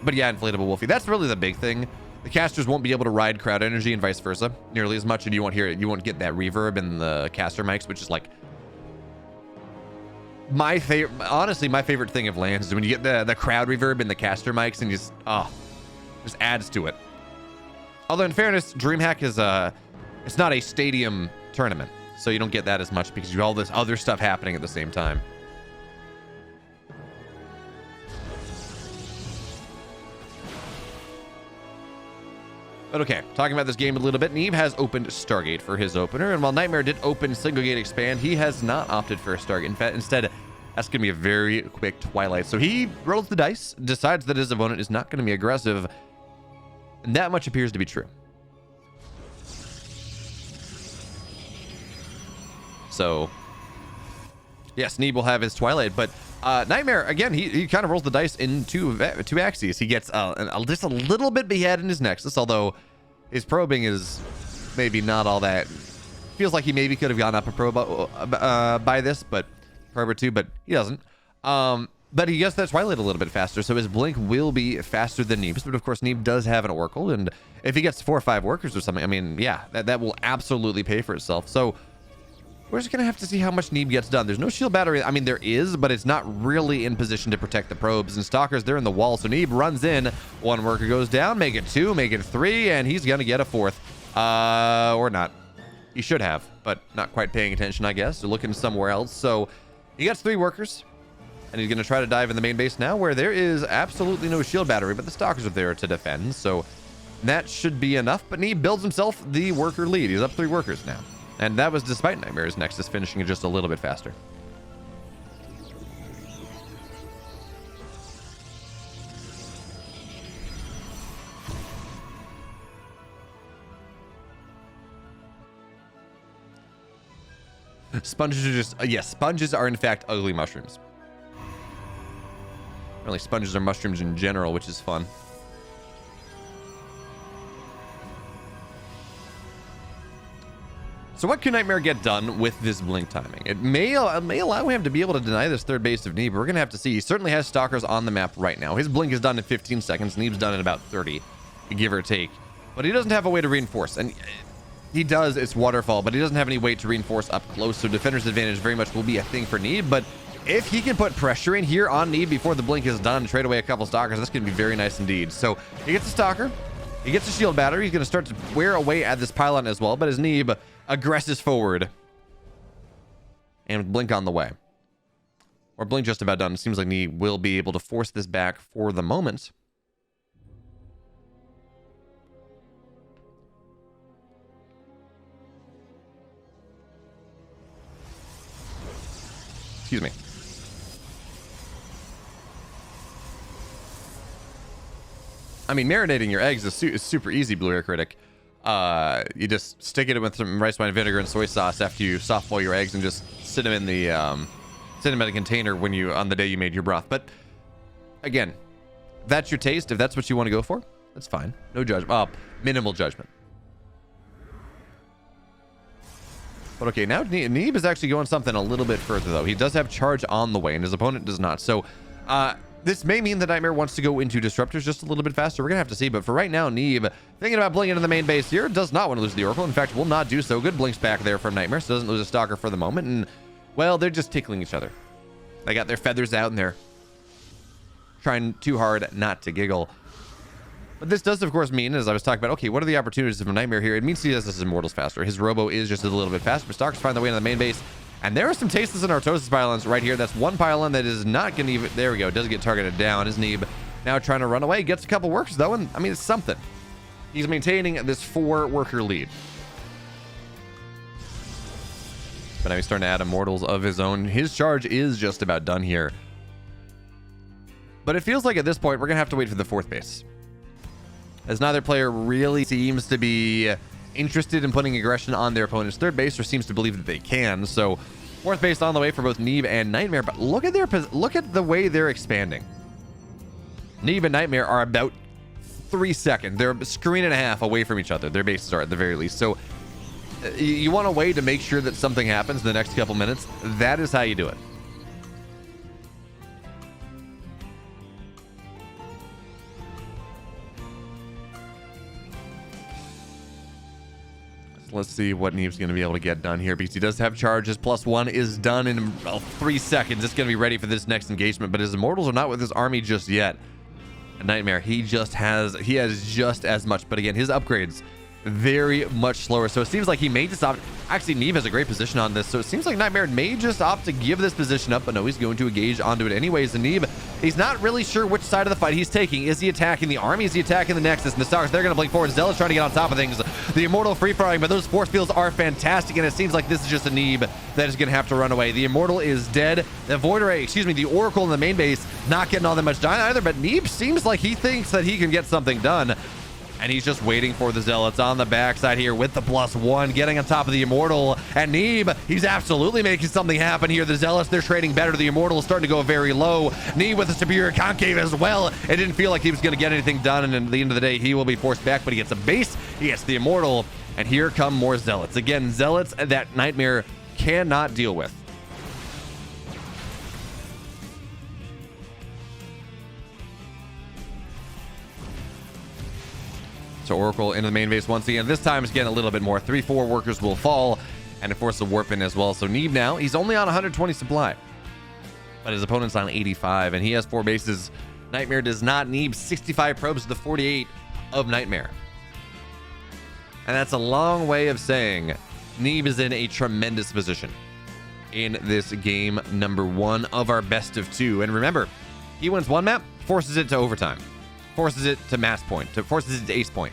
But yeah, Inflatable Wolfie, that's really the big thing. The casters won't be able to ride crowd energy and vice versa nearly as much, and you won't hear it. You won't get that reverb in the caster mics, which is like my favorite. Honestly, my favorite thing of LANs is when you get the crowd reverb in the caster mics, and just adds to it. Although in fairness, DreamHack is it's not a stadium tournament, so you don't get that as much because you have all this other stuff happening at the same time. But okay, talking about this game a little bit, Neeb has opened Stargate for his opener, and while Nightmare did open Single Gate Expand, he has not opted for a Stargate. In fact, instead, that's going to be a very quick Twilight. So he rolls the dice, decides that his opponent is not going to be aggressive, and that much appears to be true. So, yes, Neeb will have his Twilight, but Nightmare, again, he kind of rolls the dice in two axes. He gets just a little bit behead in his Nexus, although his probing is maybe not all that. Feels like he maybe could have gone up a probe by this, but probe or two, but he doesn't. But he gets that Twilight a little bit faster, so his blink will be faster than Neeb's. But of course, Neeb does have an Oracle, and if he gets 4 or 5 workers or something, I mean, yeah, that will absolutely pay for itself. So we're just going to have to see how much Neeb gets done. There's no shield battery. I mean, there is, but it's not really in position to protect the probes. And Stalkers, they're in the wall. So Neeb runs in. 1 worker goes down. Make it 2. Make it 3. And he's going to get a 4th. Or not. He should have, but not quite paying attention, I guess. They're looking somewhere else. So he gets 3 workers. And he's going to try to dive in the main base now, where there is absolutely no shield battery. But the Stalkers are there to defend. So that should be enough. But Neeb builds himself the worker lead. He's up 3 workers now. And that was despite Nightmare's Nexus finishing it just a little bit faster. Sponges are just, yes, sponges are in fact ugly mushrooms. Really, sponges are mushrooms in general, which is fun. So what can Nightmare get done with this blink timing? It may allow him to be able to deny this 3rd base of Neeb. We're going to have to see. He certainly has Stalkers on the map right now. His blink is done in 15 seconds. Neeb's done in about 30, give or take. But he doesn't have a way to reinforce. And he does, it's Waterfall, but he doesn't have any way to reinforce up close. So Defender's Advantage very much will be a thing for Neeb. But if he can put pressure in here on Neeb before the blink is done and trade away a couple Stalkers, that's going to be very nice indeed. So he gets a Stalker. He gets a shield battery. He's going to start to wear away at this pylon as well. But as Neeb aggresses forward and blink on the way, or blink just about done, it seems like Neeb will be able to force this back for the moment. Excuse me. I mean, marinating your eggs is super easy, Blue Air Critic. You just stick it with some rice wine vinegar and soy sauce after you soft boil your eggs, and just sit them in the in a container when on the day you made your broth. But again, that's your taste. If that's what you want to go for, that's fine. No judgment. Minimal judgment. But okay, now Neeb is actually going something a little bit further, though. He does have charge on the way, and his opponent does not. So this may mean that Nightmare wants to go into Disruptors just a little bit faster. We're going to have to see. But for right now, Neeb, thinking about blinking in the main base here, does not want to lose the Oracle. In fact, will not do so. Good blinks back there from Nightmare, so doesn't lose a Stalker for the moment. And, well, they're just tickling each other. They got their feathers out, and they're trying too hard not to giggle. But this does, of course, mean, as I was talking about, okay, what are the opportunities of Nightmare here? It means he does his Immortals faster. His Robo is just a little bit faster, but Stalkers find their way into the main base. And there are some tasteless and Artosis pylons right here. That's one pylon that is not going to even... There we go. Doesn't get targeted down. His Neeb now trying to run away. Gets a couple works, though, and, I mean, it's something. He's maintaining this 4-worker lead. But now he's starting to add Immortals of his own. His charge is just about done here. But it feels like at this point, we're going to have to wait for the 4th base, as neither player really seems to be interested in putting aggression on their opponent's 3rd base, or seems to believe that they can. So 4th base on the way for both Neeb and Nightmare. But look at the way they're expanding. Neeb and Nightmare are about 3 seconds. They're a screen and a half away from each other. Their bases are, at the very least. So you want a way to make sure that something happens in the next couple minutes. That is how you do it. Let's see what Neeb's going to be able to get done here, because he does have charges. +1 is done in 3 seconds. It's going to be ready for this next engagement, but his Immortals are not with his army just yet. And Nightmare, he has just as much, but again, his upgrades, very much slower. So it seems like he may just opt. Actually, Neeb has a great position on this, so it seems like Nightmare may just opt to give this position up, but no, he's going to engage onto it anyways. And Neeb, he's not really sure which side of the fight he's taking. Is he attacking the army? Is he attacking the Nexus? And the Stalkers, they're going to blink forward. Zealot's trying to get on top of things. The Immortal free-firing, but those force fields are fantastic, and it seems like this is just a Neeb that is going to have to run away. The Immortal is dead. The Void Ray, excuse me, the Oracle in the main base, not getting all that much done either, but Neeb seems like he thinks that he can get something done. And he's just waiting for the Zealots on the backside here with the +1, getting on top of the Immortal. And Neeb, he's absolutely making something happen here. The Zealots, they're trading better. The Immortal is starting to go very low. Neeb with a superior concave as well. It didn't feel like he was going to get anything done. And at the end of the day, he will be forced back, but he gets a base. He gets the Immortal. And here come more Zealots. Again, Zealots that Nightmare cannot deal with. So Oracle into the main base once again. This time it's getting a little bit more. 3-4 workers will fall, and it forces a warp in as well. So Neeb now, he's only on 120 supply, but his opponent's on 85, and he has 4 bases. Nightmare does not. Neeb 65 probes to the 48 of Nightmare. And that's a long way of saying Neeb is in a tremendous position in this game number 1 of our best of 2. And remember, he wins 1 map, forces it to overtime. Forces it to mass point, forces it to ace point.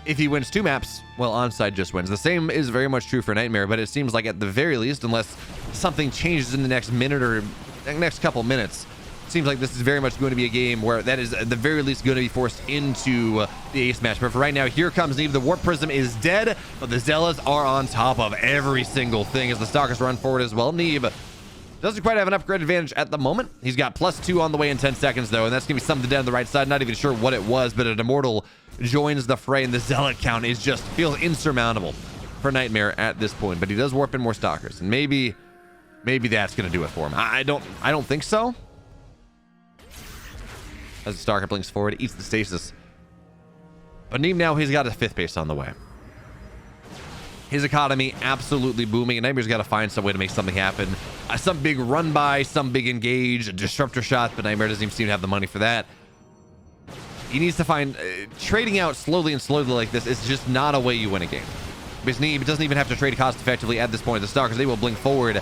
If he wins 2 maps, well, Onsyde just wins. The same is very much true for Nightmare, but it seems like at the very least, unless something changes in the next minute or the next couple minutes, it seems like this is very much going to be a game where that is at the very least going to be forced into the ace match. But for right now, here comes Neeb. The Warp Prism is dead, but the Zealots are on top of every single thing as the Stalkers run forward as well. Neeb doesn't quite have an upgrade advantage at the moment. He's got +2 on the way in 10 seconds, though, and that's going to be something down the right side. Not even sure what it was, but an Immortal joins the fray, and the Zealot count is just feels insurmountable for Nightmare at this point. But he does warp in more Stalkers, and maybe that's going to do it for him. I don't think so. As the Stalker blinks forward, eats the stasis. But Neeb now, he's got a 5th base on the way. His economy absolutely booming, and Nightmare's got to find some way to make something happen. Some big run by, some big engage, a disruptor shot, but Nightmare doesn't even seem to have the money for that. He needs to find trading out slowly like this is just not a way you win a game. Because Neeb doesn't even have to trade cost effectively at this point. The Stalkers, they will blink forward.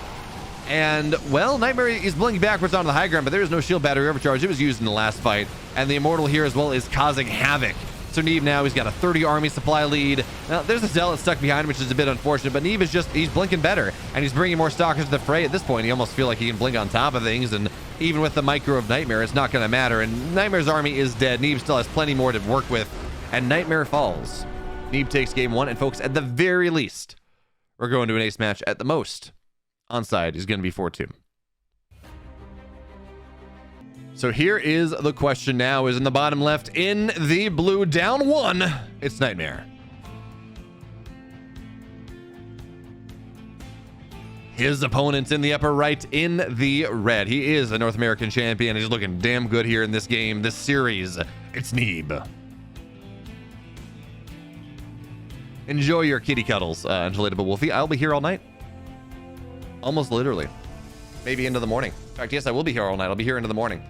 And, well, Nightmare is blinking backwards onto the high ground, but there is no shield battery overcharge. It was used in the last fight. And the Immortal here as well is causing havoc. So Neeb now, he's got a 30 army supply lead. Now, there's a Zealot stuck behind, which is a bit unfortunate, but Neeb is just, he's blinking better, and he's bringing more Stalkers to the fray. At this point, you almost feel like he can blink on top of things, and even with the micro of Nightmare, it's not going to matter. And Nightmare's army is dead. Neeb still has plenty more to work with, and Nightmare falls. Neeb takes game 1, and folks, at the very least, we're going to an ace match. At the most, Onsyde is going to be 4-2. So here is the question now, is in the bottom left, in the blue, down 1, it's Nightmare. His opponent's in the upper right in the red. He is a North American champion. He's looking damn good here in this game, this series. It's Neeb. Enjoy your kitty cuddles, Angelita Wolfie. I'll be here all night. Almost literally. Maybe into the morning. In fact, yes, I will be here all night. I'll be here into the morning.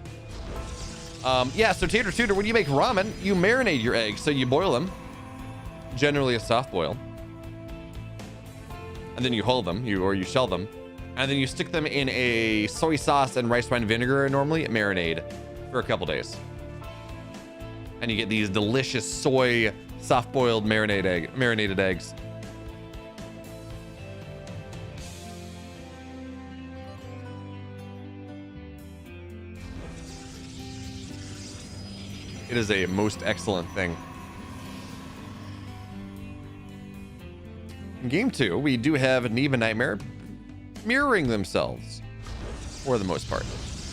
Yeah, so Tater Tutor, when you make ramen, you marinate your eggs. So you boil them, generally a soft boil, and then you hull them, or you shell them, and then you stick them in a soy sauce and rice wine vinegar, normally marinade, for a couple days. And you get these delicious soy soft-boiled marinated eggs. It is a most excellent thing. In game 2, we do have Neeb and Nightmare mirroring themselves for the most part.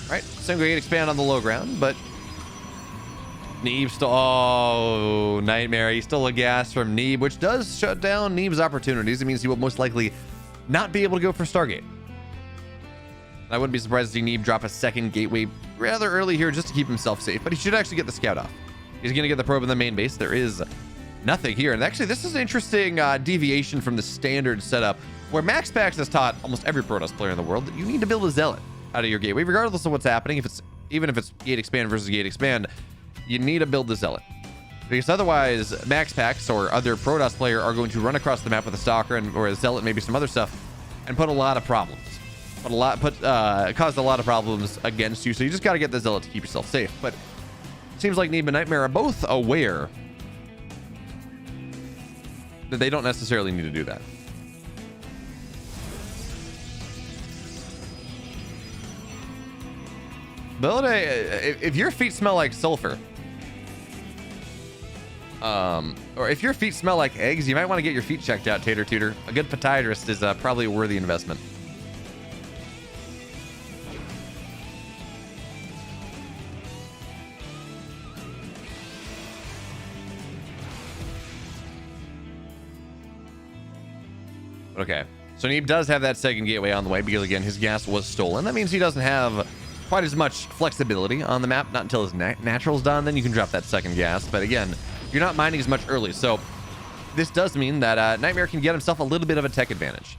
Right? Single gate expand on the low ground, but Neeb still... Oh, Nightmare. He stole a gas from Neeb, which does shut down Neeb's opportunities. It means he will most likely not be able to go for Stargate. I wouldn't be surprised to see Neeb drop a second gateway rather early here just to keep himself safe, but he should actually get the scout off. He's going to get the probe in the main base. There is nothing here. And actually, this is an interesting deviation from the standard setup where Max Pax has taught almost every Protoss player in the world that you need to build a Zealot out of your gateway, regardless of what's happening. Even if it's gate expand versus gate expand, you need to build the Zealot. because otherwise Max Packs or other Protoss player are going to run across the map with a Stalker or a Zealot, maybe some other stuff, and put a lot of problems. Caused a lot of problems against you. So you just got to get the Zealot to keep yourself safe. But it seems like Neeb and Nightmare are both aware that they don't necessarily need to do that. Build if your feet smell like sulfur, or if your feet smell like eggs, you might want to get your feet checked out, Tater Tutor. A good podiatrist is probably a worthy investment. Okay, so Neeb does have that second gateway on the way because, again, his gas was stolen. That means he doesn't have quite as much flexibility on the map, not until his natural's done. Then you can drop that second gas. But again, you're not mining as much early. So this does mean that Nightmare can get himself a little bit of a tech advantage.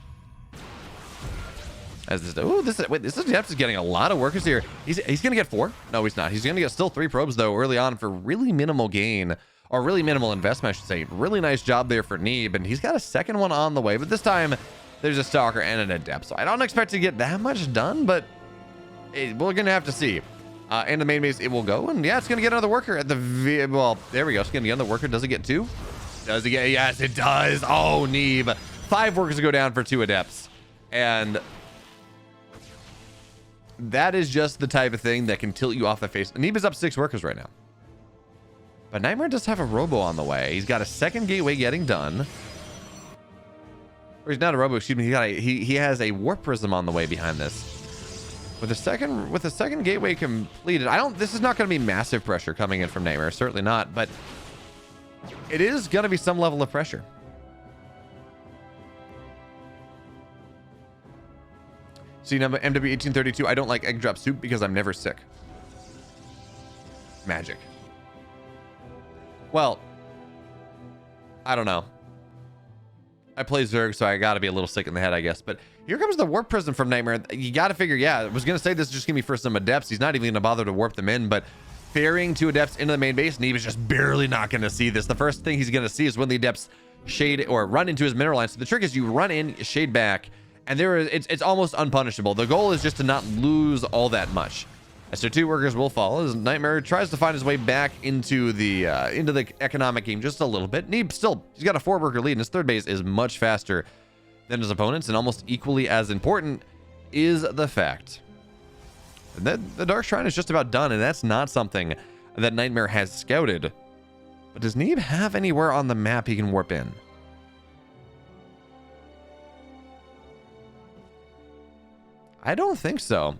As this, this Depth is getting a lot of workers here. He's gonna get 4. No, he's not. He's gonna get still 3 probes though early on for really minimal gain, or really minimal investment, I should say. Really nice job there for Neeb, and he's got a second one on the way. But this time there's a Stalker and an Adept, so I don't expect to get that much done, but we're gonna have to see. In the main base it will go, and yeah, it's gonna get another worker at the well, there we go. It's gonna get another worker. Does it get 2? Does it get? Yes, it does. Oh, Neeb. 5 workers go down for 2 Adepts, and that is just the type of thing that can tilt you off the face. Neeb is up 6 workers right now, but Nightmare does have a Robo on the way. He's got a second gateway getting done. Or he's not a Robo, excuse me. He has a Warp Prism on the way behind this. With the second gateway completed, this is not going to be massive pressure coming in from Nightmare, certainly not, but it is going to be some level of pressure. See, number MW1832, I don't like egg drop soup because I'm never sick. Magic. Well, I don't know. I play Zerg, so I gotta be a little sick in the head, I guess. But here comes the Warp Prism from Nightmare. You gotta figure, yeah, I was gonna say this is just gonna be for some Adepts. He's not even gonna bother to warp them in, but ferrying 2 Adepts into the main base, Neeb is just barely not gonna see this. The first thing he's gonna see is when the Adepts shade or run into his mineral line. So the trick is you run in, shade back, and it's almost unpunishable. The goal is just to not lose all that much. So 2 workers will fall as Nightmare tries to find his way back into the economic game just a little bit. Neeb he's got a 4 worker lead, and his third base is much faster than his opponents, and almost equally as important is the fact that the Dark Shrine is just about done, and that's not something that Nightmare has scouted. But does Neeb have anywhere on the map he can warp in? I don't think so.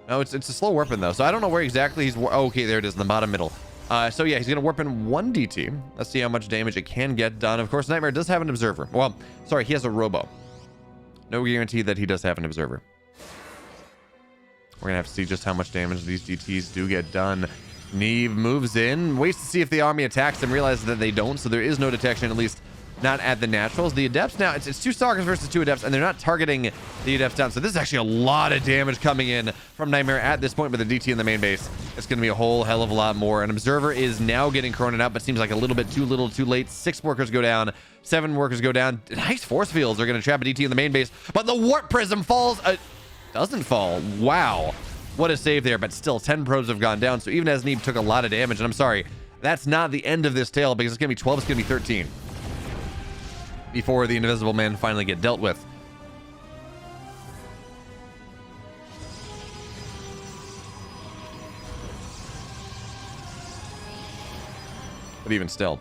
No, it's a slow warping though, so I don't know where exactly he's. Okay, there it is in the bottom middle. So yeah, he's gonna warp in 1 DT. Let's see how much damage it can get done. Of course, Nightmare does have an observer. Well, sorry, he has a Robo. No guarantee that he does have an observer. We're gonna have to see just how much damage these DTs do get done. Neeb moves in, waits to see if the army attacks him, realizes that they don't, so there is no detection, at least not at the naturals. The Adepts now, it's 2 Stalkers versus 2 Adepts, and they're not targeting the Adepts down. So this is actually a lot of damage coming in from Nightmare at this point with the DT in the main base. It's going to be a whole hell of a lot more. An Observer is now getting Cronin out, but seems like a little bit too little too late. 6 workers go down. 7 workers go down. Nice force fields are going to trap a DT in the main base, but the Warp Prism falls. Doesn't fall. Wow. What a save there, but still 10 probes have gone down. So even as Neeb took a lot of damage, and I'm sorry, that's not the end of this tale because it's going to be 12, it's going to be 13. Before the Invisible Men finally get dealt with. But even still,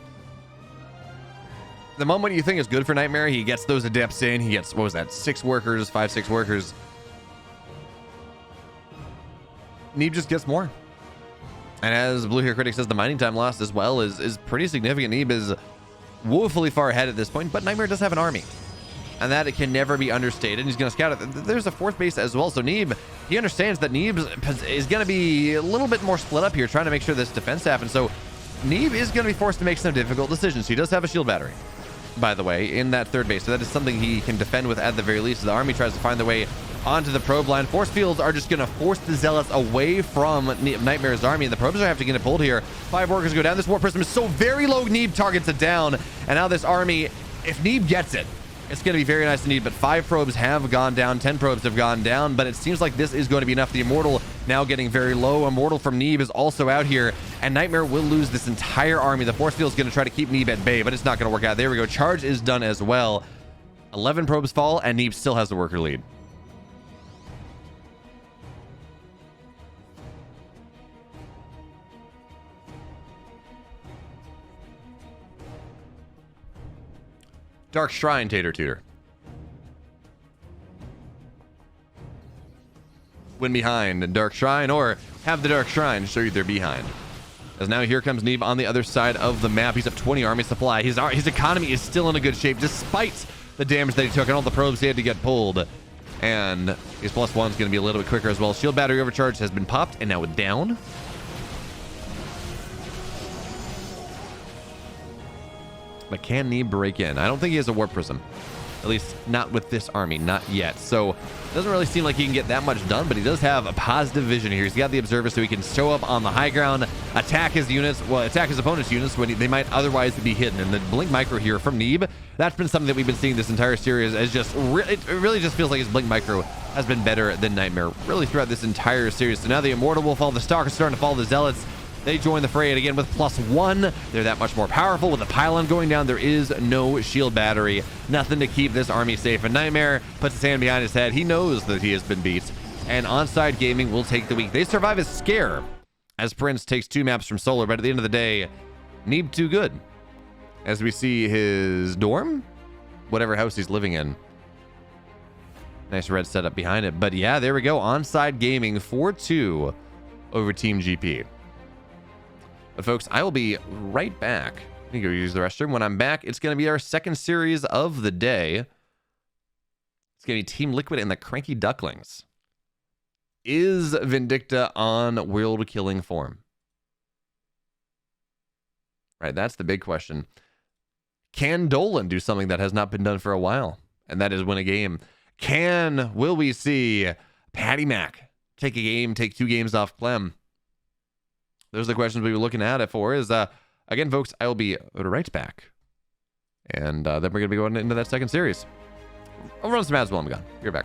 the moment you think is good for Nightmare, he gets those Adepts in. He gets, what was that, 6 workers, 5-6 workers. Neeb just gets more. And as Blue Hair Critic says, the mining time lost as well is pretty significant. Neeb is woefully far ahead at this point, but Nightmare does have an army, and that it can never be understated. He's going to scout it. There's a 4th base as well, so Neeb, he understands that Neeb is going to be a little bit more split up here, trying to make sure this defense happens. So Neeb is going to be forced to make some difficult decisions. He does have a shield battery, by the way, in that 3rd base, so that is something he can defend with at the very least. The army tries to find their way onto the probe line. Force fields are just going to force the Zealots away from Nightmare's army, and the probes are having to get pulled here. 5 workers go down. This Warp Prism is so very low. Neeb targets it down, and now this army, if Neeb gets it, it's going to be very nice to Neeb, but 5 probes have gone down, 10 probes have gone down, but it seems like this is going to be enough. The Immortal now getting very low. Immortal from Neeb is also out here, and Nightmare will lose this entire army. The Force Field is going to try to keep Neeb at bay, but it's not going to work out. There we go. Charge is done as well. 11 probes fall, and Neeb still has the worker lead. Dark Shrine, Tater Tutor. Win behind Dark Shrine, or have the Dark Shrine show you they're behind. As now here comes Neeb on the other side of the map. He's up 20 army supply. His economy is still in a good shape despite the damage that he took and all the probes he had to get pulled. And his +1 is going to be a little bit quicker as well. Shield battery overcharge has been popped and now down. But can Neeb break in? I don't think he has a Warp Prism. At least not with this army, not yet. So it doesn't really seem like he can get that much done, but he does have a positive vision here. He's got the Observer, so he can show up on the high ground, attack his units, well, attack his opponent's units when they might otherwise be hidden. And the Blink Micro here from Neeb, that's been something that we've been seeing this entire series as just, it really just feels like his Blink Micro has been better than Nightmare really throughout this entire series. So now the Immortal will fall, the Stalker's starting to fall, the Zealots, they join the fray, and again with +1, they're that much more powerful. With the pylon going down, there is no shield battery. Nothing to keep this army safe. And Nightmare puts his hand behind his head. He knows that he has been beat. And Onsyde Gaming will take the week. They survive a scare as Prince takes 2 maps from Solar, but at the end of the day, Neeb too good. As we see his dorm, whatever house he's living in. Nice red setup behind it. But yeah, there we go. Onsyde Gaming 4-2 over Team GP. But folks, I will be right back. Let me go use the restroom. When I'm back, it's going to be our second series of the day. It's going to be Team Liquid and the Cranky Ducklings. Is Vindicta on world-killing form? Right, that's the big question. Can Dolan do something that has not been done for a while? And that is win a game. Will we see Patty Mac take a game, take 2 games off Clem? Those are the questions we were looking at it for. Again, folks, I will be right back. And then we're going to be going into that second series. I'll run some ads while I'm gone. You're back.